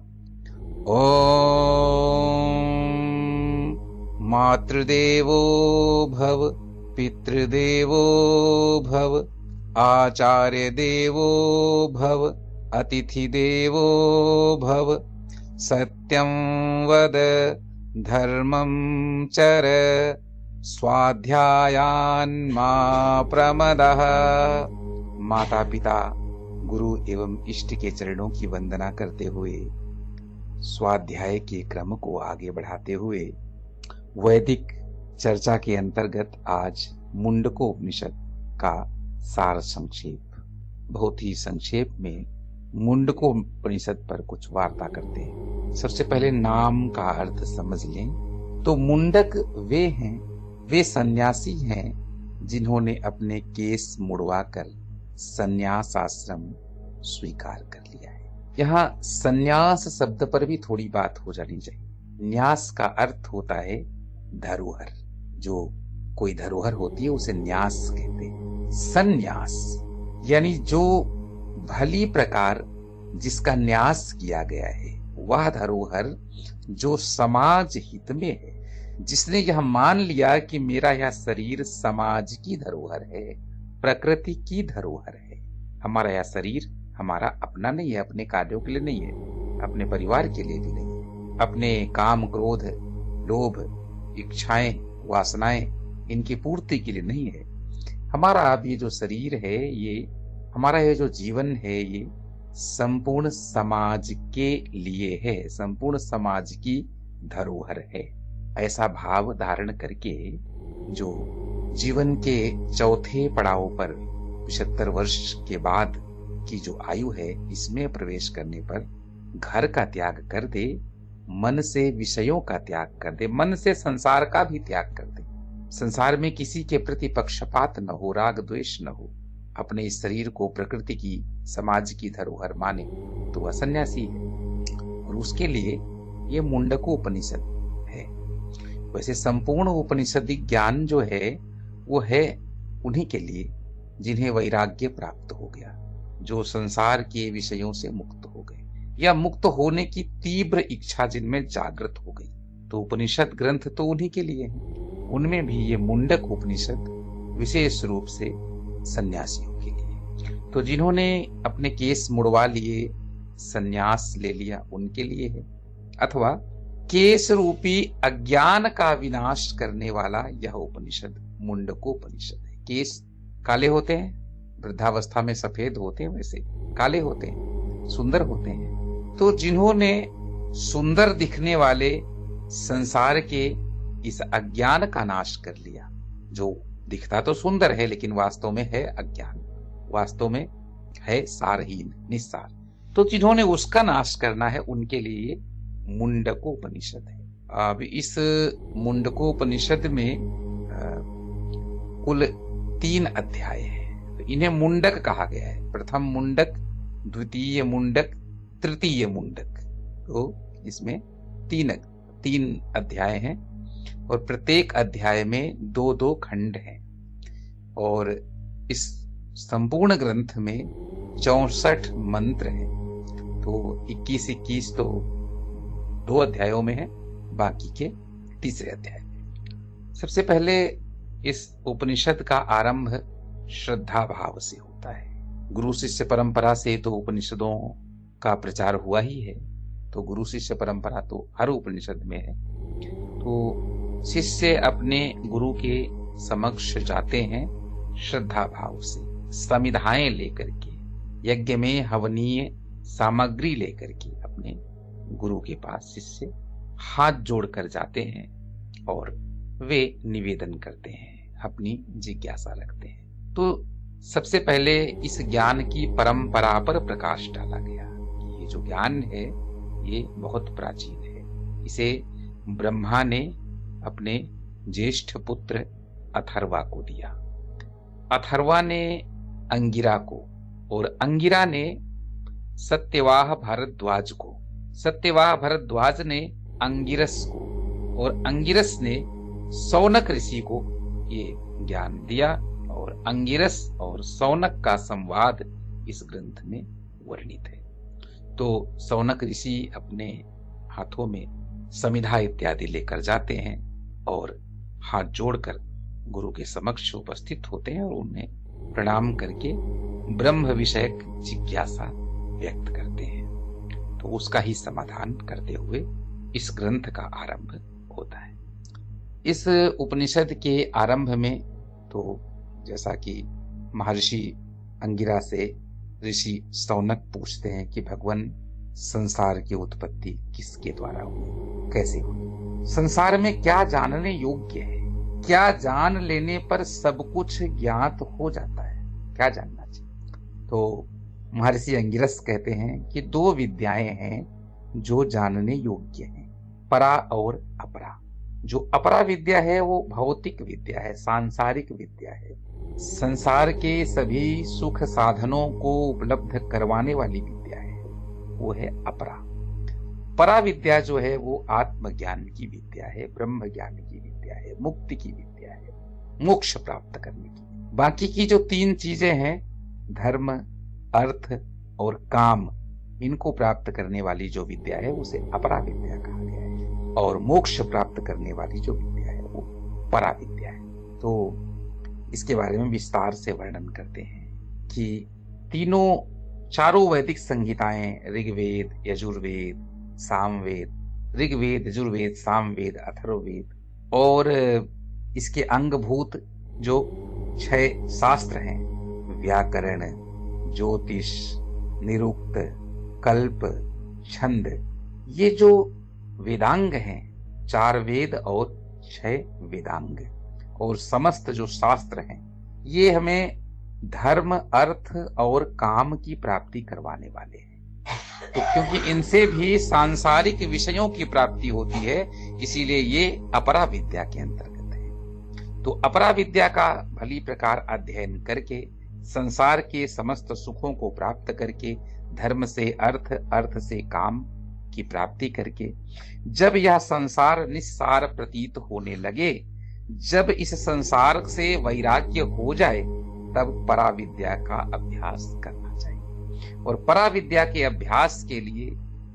ओम मातृदेवो भव पितृदेवो भव आचार्य देवो भव अतिथि देवो भव सत्यं वद धर्मं चर स्वाध्यायान् मा प्रमदः। माता पिता गुरु एवं इष्ट के चरणों की वंदना करते हुए स्वाध्याय के क्रम को आगे बढ़ाते हुए वैदिक चर्चा के अंतर्गत आज मुंडकोपनिषद का सार संक्षेप, बहुत ही संक्षेप में मुंडकोपनिषद पर कुछ वार्ता करते हैं। सबसे पहले नाम का अर्थ समझ लें तो मुंडक वे सन्यासी हैं जिन्होंने अपने केस मुड़वाकर सन्यास आश्रम स्वीकार कर लिया है। यहाँ सन्यास शब्द पर भी थोड़ी बात हो जानी चाहिए। न्यास का अर्थ होता है धरोहर, जो कोई धरोहर होती है उसे न्यास कहते हैं। सन्यास यानी जो भली प्रकार जिसका न्यास किया गया है, वह धरोहर जो समाज हित में है, जिसने यह मान लिया कि मेरा यह शरीर समाज की धरोहर है, प्रकृति की धरोहर है। हमारा यह शरीर हमारा अपना नहीं है, अपने कार्यों के लिए नहीं है, अपने परिवार के लिए भी नहीं है, अपने काम क्रोध लोभ इच्छाएं वासनाएं इनकी पूर्ति के लिए नहीं है। हमारा अब ये जो शरीर है, ये हमारा ये जो जीवन है, ये संपूर्ण समाज के लिए है, संपूर्ण समाज की धरोहर है। ऐसा भाव धारण करके जो जीवन के चौथे पड़ाव पर 75 वर्ष के बाद की जो आयु है, इसमें प्रवेश करने पर घर का त्याग कर दे, मन से विषयों का त्याग कर दे, मन से संसार का भी त्याग कर दे, संसार में किसी के प्रति पक्षपात न हो, राग द्वेष न हो, अपने इस शरीर को प्रकृति की समाज की धरोहर माने तो वह सन्यासी है। और उसके लिए ये मुंडकोपनिषद है। वैसे संपूर्ण उपनिषदिक ज्ञान जो है वो है उन्हीं के लिए जिन्हें वैराग्य प्राप्त हो गया, जो संसार के विषयों से मुक्त हो गए या मुक्त होने की तीव्र इच्छा जिनमें जागृत हो गई। तो उपनिषद ग्रंथ तो उन्हीं के लिए हैं। उनमें भी ये मुंडक उपनिषद विशेष रूप से सन्यासियों के लिए, तो जिन्होंने अपने केस मुड़वा लिए, सन्यास ले लिया, उनके लिए है। अथवा केस रूपी अज्ञान का विनाश करने वाला यह उपनिषद मुंडकोपनिषद है। केस काले होते हैं, वृद्धावस्था में सफेद होते हैं, वैसे काले होते हैं, सुंदर होते हैं। तो जिन्होंने सुंदर दिखने वाले संसार के इस अज्ञान का नाश कर लिया, जो दिखता तो सुंदर है लेकिन वास्तव में है अज्ञान, वास्तव में है सारहीन, निस्सार, तो जिन्होंने उसका नाश करना है उनके लिए मुंडकोपनिषद है। अब इस मुंडकोपनिषद में कुल 3 अध्याय हैं, तो इन्हें मुंडक कहा गया है। प्रथम मुंडक, द्वितीय मुंडक, तृतीय मुंडक। तो इसमें 3 अध्याय हैं और प्रत्येक अध्याय में 2-2 खंड हैं। और इस संपूर्ण ग्रंथ में 64 मंत्र हैं। तो 21 तो 2 अध्यायों में है, बाकी के तीसरे अध्याय में। सबसे पहले इस उपनिषद का आरंभ श्रद्धा भाव से होता है। गुरु शिष्य परंपरा से तो उपनिषदों का प्रचार हुआ ही है, तो गुरु शिष्य परंपरा तो हर उपनिषद में है। तो शिष्य अपने गुरु के समक्ष जाते हैं श्रद्धा भाव से, समिधाएं लेकर के, यज्ञ में हवनीय सामग्री लेकर के अपने गुरु के पास शिष्य हाथ जोड़कर जाते हैं और वे निवेदन करते हैं, अपनी जिज्ञासा रखते हैं। तो सबसे पहले इस ज्ञान की परंपरा पर प्रकाश डाला गया। ये जो ज्ञान है ये बहुत प्राचीन है। इसे ब्रह्मा ने अपने ज्येष्ठ पुत्र अथर्वा को दिया, अथर्वा ने अंगिरा को, और अंगिरा ने सत्यवाह भारद्वाज को, सत्यवाह भारद्वाज ने अंगिरस को, और अंगिरस ने सौनक ऋषि को ये ज्ञान दिया। और अंगिरस और सौनक का संवाद इस ग्रंथ में वर्णित है। तो सौनक ऋषि अपने हाथों में समिधा इत्यादि लेकर जाते हैं और हाथ जोड़कर गुरु के समक्ष उपस्थित होते हैं और उन्हें प्रणाम करके ब्रह्म विषयक जिज्ञासा व्यक्त करते हैं। तो उसका ही समाधान करते हुए इस ग्रंथ का आरंभ होता है। इस उपनिषद के आरंभ में तो जैसा कि महर्षि अंगिरा से ऋषि सौनक पूछते हैं कि भगवान संसार की उत्पत्ति किसके द्वारा हुई, कैसे हुई, संसार में क्या जानने योग्य है, क्या जान लेने पर सब कुछ ज्ञात हो जाता है, क्या जानना चाहिए। तो महर्षि अंगिरस कहते हैं कि दो विद्याएं हैं जो जानने योग्य हैं, परा और अपरा। जो अपरा विद्या है वो भौतिक विद्या है, सांसारिक विद्या है, संसार के सभी सुख साधनों को उपलब्ध करवाने वाली विद्या है, वो है अपरा। परा विद्या जो है वो आत्मज्ञान की विद्या है, ब्रह्म ज्ञान की विद्या है, मुक्ति की विद्या है, मोक्ष प्राप्त करने की। बाकी की जो तीन चीजें हैं, धर्म, अर्थ और काम, इनको प्राप्त करने वाली जो विद्या है उसे अपरा विद्या कहा गया है, और मोक्ष प्राप्त करने वाली जो विद्या है वो परा विद्या है। तो इसके बारे में विस्तार से वर्णन करते हैं कि चारों वैदिक संहिताएं, ऋग्वेद, यजुर्वेद, सामवेद, ऋग्वेद, यजुर्वेद, सामवेद, अथर्ववेद और इसके अंगभूत जो 6 शास्त्र हैं, व्याकरण, ज्योतिष, निरुक्त, कल्प, छंद, ये जो वेदांग हैं, 4 वेद और 6 वेदांग, और समस्त जो शास्त्र हैं, ये हमें धर्म, अर्थ और काम की प्राप्ति करवाने वाले हैं। तो क्योंकि इनसे भी सांसारिक विषयों की प्राप्ति होती है, इसीलिए ये अपरा विद्या के अंतर्गत है। तो अपरा विद्या का भली प्रकार अध्ययन करके संसार के समस्त सुखों को प्राप्त करके, धर्म से अर्थ, अर्थ से काम की प्राप्ति करके, जब यह संसार निस्सार प्रतीत होने लगे, जब इस संसार से वैराग्य हो जाए, तब परा विद्या का अभ्यास करना चाहिए। और परा विद्या के अभ्यास के लिए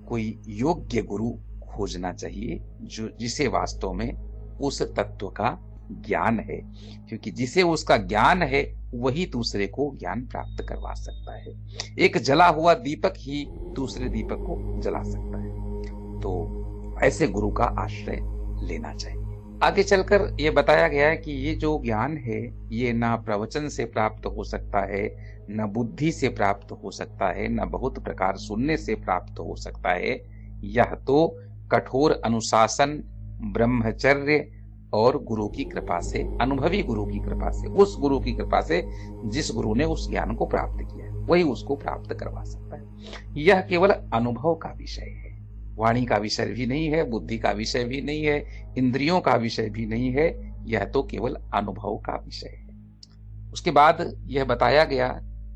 कोई योग्य गुरु खोजना चाहिए, जो जिसे वास्तव में उस तत्व का ज्ञान है, क्योंकि जिसे उसका ज्ञान है वही दूसरे को ज्ञान प्राप्त करवा सकता है। एक जला हुआ दीपक ही दूसरे दीपक को जला सकता है। तो ऐसे गुरु का आश्रय लेना चाहिए। आगे चलकर ये बताया गया है कि ये जो ज्ञान है ये ना प्रवचन से प्राप्त हो सकता है, न बुद्धि से प्राप्त हो सकता है, न बहुत प्रकार सुनने से प्राप्त हो सकता है। यह तो कठोर अनुशासन, ब्रह्मचर्य और गुरु की कृपा से, अनुभवी गुरु की कृपा से, उस गुरु की कृपा से जिस गुरु ने उस ज्ञान को प्राप्त किया है वही उसको प्राप्त करवा सकता है। यह केवल अनुभव का विषय है, वाणी का विषय भी नहीं है, बुद्धि का विषय भी नहीं है, इंद्रियों का विषय भी नहीं है, यह तो केवल अनुभव का विषय है। उसके बाद यह बताया गया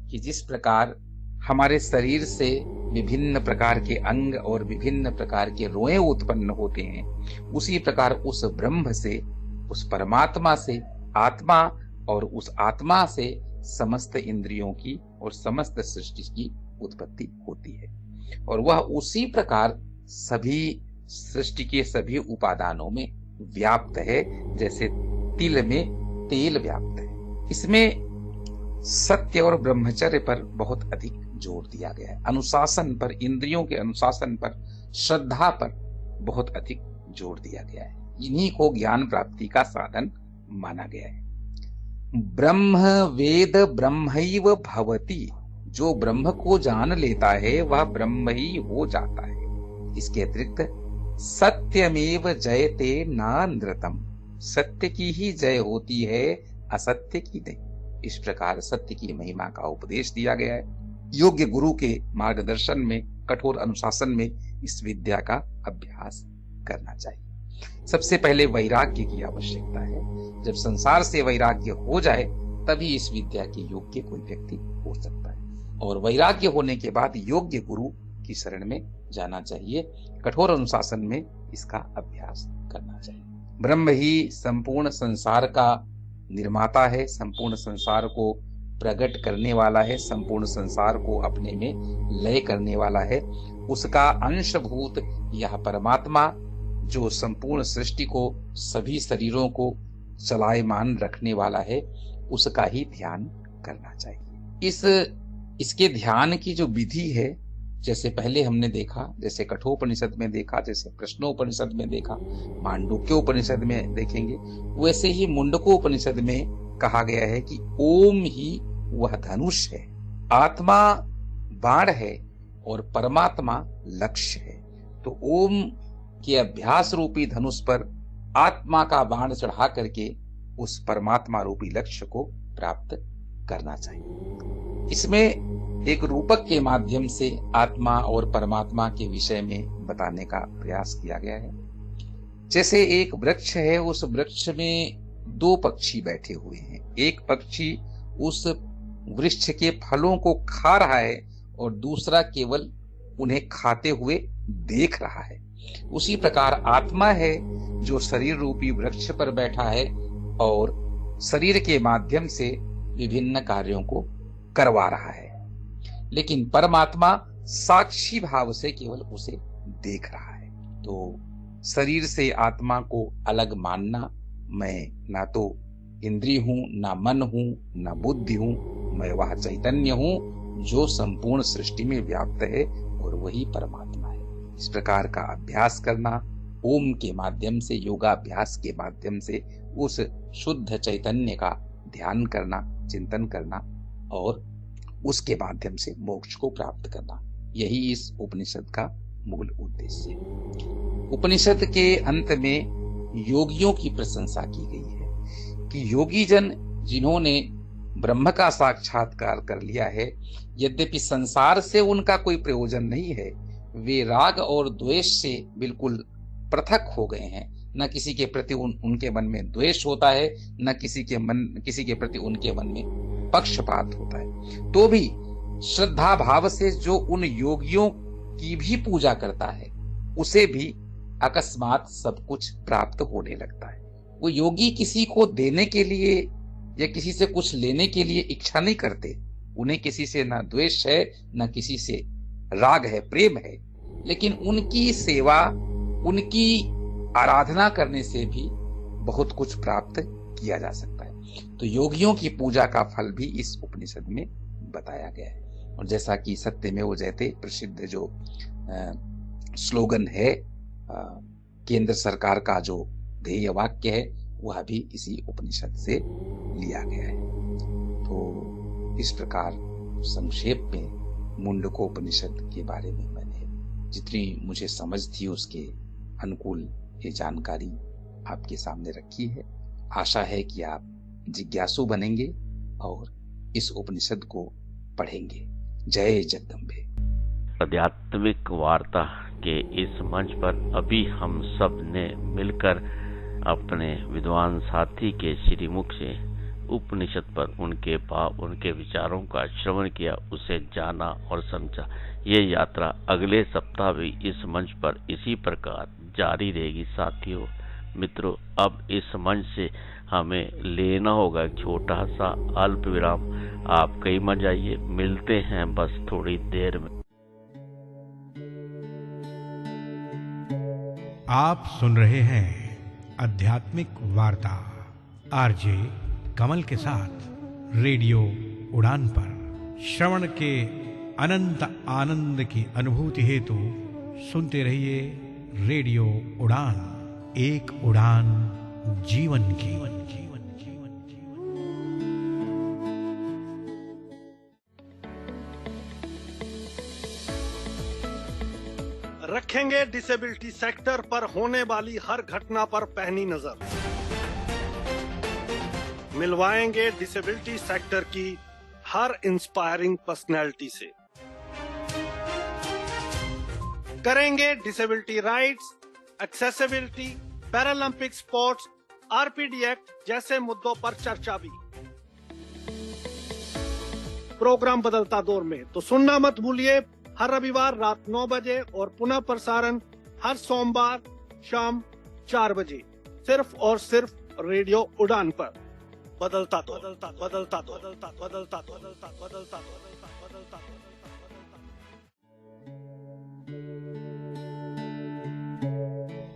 कि जिस प्रकार हमारे शरीर से विभिन्न प्रकार के अंग और विभिन्न प्रकार के रोए उत्पन्न होते हैं, उसी प्रकार उस ब्रह्म से, उस परमात्मा से, आत्मा और उस आत्मा से समस्त इंद्रियों की और समस्त सृष्टि की उत्पत्ति होती है। और वह उसी प्रकार सभी सृष्टि के सभी उपादानों में व्याप्त है, जैसे तिल में तेल व्याप्त है। इसमें सत्य और ब्रह्मचर्य पर बहुत अधिक जोर दिया गया है, अनुशासन पर, इंद्रियों के अनुशासन पर श्रद्धा पर बहुत अधिक जोर दिया गया है। इन्हीं को ज्ञान प्राप्ति का साधन माना गया है। ब्रह्म वेद ब्रह्मैव भवति, जो ब्रह्म को जान लेता है वह ब्रह्म ही हो जाता है। इसके अतिरिक्त सत्यमेव जयते नानृतम, सत्य की ही जय होती है, असत्य की नहीं। इस प्रकार सत्य की महिमा का उपदेश दिया गया है। योग्य गुरु के मार्गदर्शन में, कठोर अनुशासन में इस विद्या का अभ्यास करना चाहिए। सबसे पहले वैराग्य की आवश्यकता है। जब संसार से वैराग्य हो जाए तभी इस विद्या के योग्य कोई व्यक्ति हो सकता है, और वैराग्य होने के बाद योग्य गुरु की शरण में जाना चाहिए। कठोर अनुशासन में इसका अभ्यास करना चाहिए। ब्रह्म ही संपूर्ण संसार का निर्माता है, संपूर्ण संसार को प्रकट करने वाला है, संपूर्ण संसार को अपने में लय करने वाला है। उसका अंशभूत यह परमात्मा जो संपूर्ण सृष्टि को, सभी शरीरों को चलायमान रखने वाला है, उसका ही ध्यान करना चाहिए। इसके ध्यान की जो विधि है, जैसे पहले हमने देखा, जैसे कठोपनिषद में देखा, जैसे प्रश्नोपनिषद में देखा, मांडुक्योपनिषद में देखेंगे, वैसे ही मुंडकोपनिषद में कहा गया है कि ओम ही वह धनुष है, आत्मा बाण है और परमात्मा लक्ष्य है। तो ओम के अभ्यास रूपी धनुष पर आत्मा का बाण चढ़ा करके उस परमात्मा रूपी लक्ष्य को प्राप्त करना चाहिए। इसमें एक रूपक के माध्यम से आत्मा और परमात्मा के विषय में बताने का प्रयास किया गया है। जैसे एक वृक्ष है, उस वृक्ष में दो पक्षी बैठे हुए हैं। एक पक्षी उस वृक्ष के फलों को खा रहा है और दूसरा केवल उन्हें खाते हुए देख रहा है। उसी प्रकार आत्मा है जो शरीर रूपी वृक्ष पर बैठा है और शरीर के माध्यम से विभिन्न कार्यों को करवा रहा है, लेकिन परमात्मा साक्षी भाव से केवल उसे देख रहा है। तो शरीर से आत्मा को अलग मानना, मैं ना तो इंद्रिय हूं, ना मन हूं, ना बुद्धि हूं, मैं वह चैतन्य हूं जो संपूर्ण सृष्टि में व्याप्त है और वही परमात्मा है। इस प्रकार का अभ्यास करना, ओम के माध्यम से, योगाभ्यास के माध्यम से उस शुद्ध चैतन्य का ध्यान करना, चिंतन करना और उसके माध्यम से मोक्ष को प्राप्त करना, यही इस उपनिषद का मूल उद्देश्य है। उपनिषद के अंत में योगियों की प्रशंसा की गई है कि योगी जन जिन्होंने ब्रह्म का साक्षात्कार कर लिया है, यद्यपि संसार से उनका कोई प्रयोजन नहीं है, वे राग और द्वेष से बिल्कुल पृथक हो गए हैं। न किसी के प्रति उनके मन में द्वेष होता है, न किसी के प्रति उनके मन में पक्षपात होता है। तो भी श्रद्धा भाव से जो उन योगियों की भी पूजा करता है, उसे भी अकस्मात सब कुछ प्राप्त होने लगता है। वो योगी किसी को देने के लिए या किसी से कुछ लेने के लिए इच्छा नहीं करते। उन्हें किसी से न द्वेष है, न किसी से राग है, प्रेम है, लेकिन उनकी सेवा, उनकी आराधना करने से भी बहुत कुछ प्राप्त किया जा सकता है। तो योगियों की पूजा का फल भी इस उपनिषद में बताया गया है। और जैसा कि सत्यमेव जयते प्रसिद्ध जो स्लोगन है, केंद्र सरकार का जो ध्येय वाक्य है, वह भी इसी उपनिषद से लिया गया है। तो इस प्रकार संक्षेप में मुंडकोपनिषद के बारे में मैंने जितनी मुझे समझ थी उसके अनुकूल ये जानकारी आपके सामने रखी है। आशा है कि आप जिज्ञासु बनेंगे और इस उपनिषद को पढ़ेंगे। जय जगदम्बे। आध्यात्मिक वार्ता के इस मंच पर अभी हम सब ने मिलकर अपने विद्वान साथी के श्रीमुख से उपनिषद पर उनके भाव, उनके विचारों का श्रवण किया, उसे जाना और समझा। ये यात्रा अगले सप्ताह भी इस मंच पर इसी प्रकार जारी रहेगी। साथियों, मित्रों, अब इस मंच से हमें लेना होगा छोटा सा अल्प विराम। आप कहीं मत जाइए, मिलते हैं बस थोड़ी देर में। आप सुन रहे हैं आध्यात्मिक वार्ता आरजे कमल के साथ रेडियो उड़ान पर। श्रवण के अनंत आनंद की अनुभूति हेतु सुनते रहिए रेडियो उड़ान, एक उड़ान जीवन की। रखेंगे डिसेबिलिटी सेक्टर पर होने वाली हर घटना पर पैनी नजर। मिलवाएंगे डिसेबिलिटी सेक्टर की हर इंस्पायरिंग पर्सनैलिटी से। करेंगे disability rights, accessibility, Paralympic sports, RPD act जैसे मुद्दों पर चर्चा भी। प्रोग्राम बदलता दौर में तो सुनना मत भूलिए, हर रविवार रात 9 बजे और पुनः प्रसारण हर सोमवार शाम 4 बजे, सिर्फ और सिर्फ रेडियो उड़ान पर। बदलता दौर, बदलता दौर, बदलता दौर, बदलता दौर, बदलता दौर, बदलता दौर।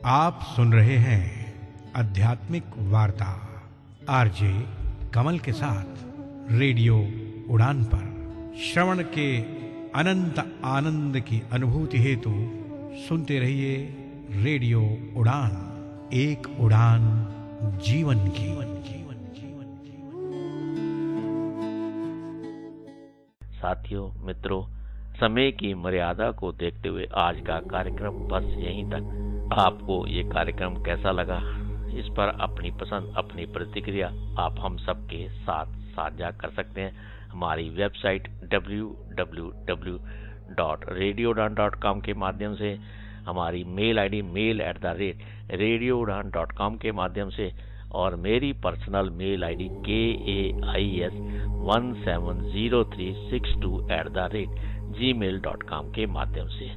आप सुन रहे हैं आध्यात्मिक वार्ता आरजे कमल के साथ रेडियो उड़ान पर। श्रवण के अनंत आनंद की अनुभूति हेतु सुनते रहिए रेडियो उड़ान, एक उड़ान जीवन की। साथियों, मित्रों, समय की मर्यादा को देखते हुए आज का कार्यक्रम बस यहीं तक। आपको ये कार्यक्रम कैसा लगा, इस पर अपनी पसंद, अपनी प्रतिक्रिया आप हम सबके साथ साझा कर सकते हैं। हमारी वेबसाइट www.radioudan.com के माध्यम से, हमारी मेल आईडी mail@radioudan.com के माध्यम से, और मेरी पर्सनल मेल आईडी KAIS170362@gmail.com के माध्यम से।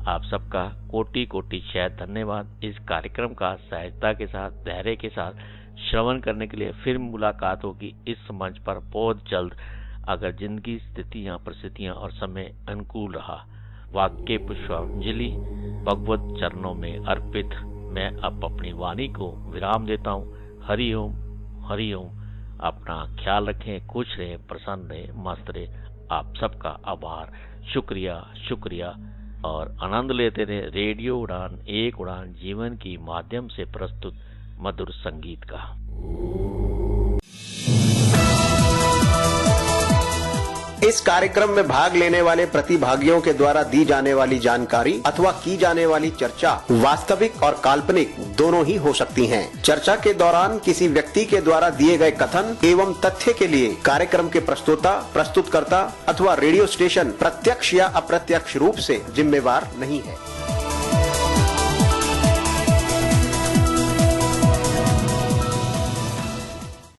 आप सबका कोटि कोटि शायद धन्यवाद। इस कार्यक्रम का सहजता के साथ, धैर्य के साथ श्रवण करने के लिए। फिर मुलाकात होगी इस मंच पर बहुत जल्द, अगर जिंदगी, स्थितियां, परिस्थितियां और समय अनुकूल रहा। वाक्य पुष्पांजलि भगवत चरणों में अर्पित मैं अब अपनी वाणी को विराम देता हूँ। हरि ओम, हरि ओम। अपना ख्याल रखें, खुश रहें, प्रसन्न रहें, मस्त रहें। आप सबका आभार, शुक्रिया, शुक्रिया, और आनंद लेते रहे रेडियो उड़ान, एक उड़ान जीवन की माध्यम से प्रस्तुत मधुर संगीत का। इस कार्यक्रम में भाग लेने वाले प्रतिभागियों के द्वारा दी जाने वाली जानकारी अथवा की जाने वाली चर्चा वास्तविक और काल्पनिक दोनों ही हो सकती हैं। चर्चा के दौरान किसी व्यक्ति के द्वारा दिए गए कथन एवं तथ्य के लिए कार्यक्रम के प्रस्तोता, प्रस्तुतकर्ता अथवा रेडियो स्टेशन प्रत्यक्ष या अप्रत्यक्ष रूप से जिम्मेवार नहीं है।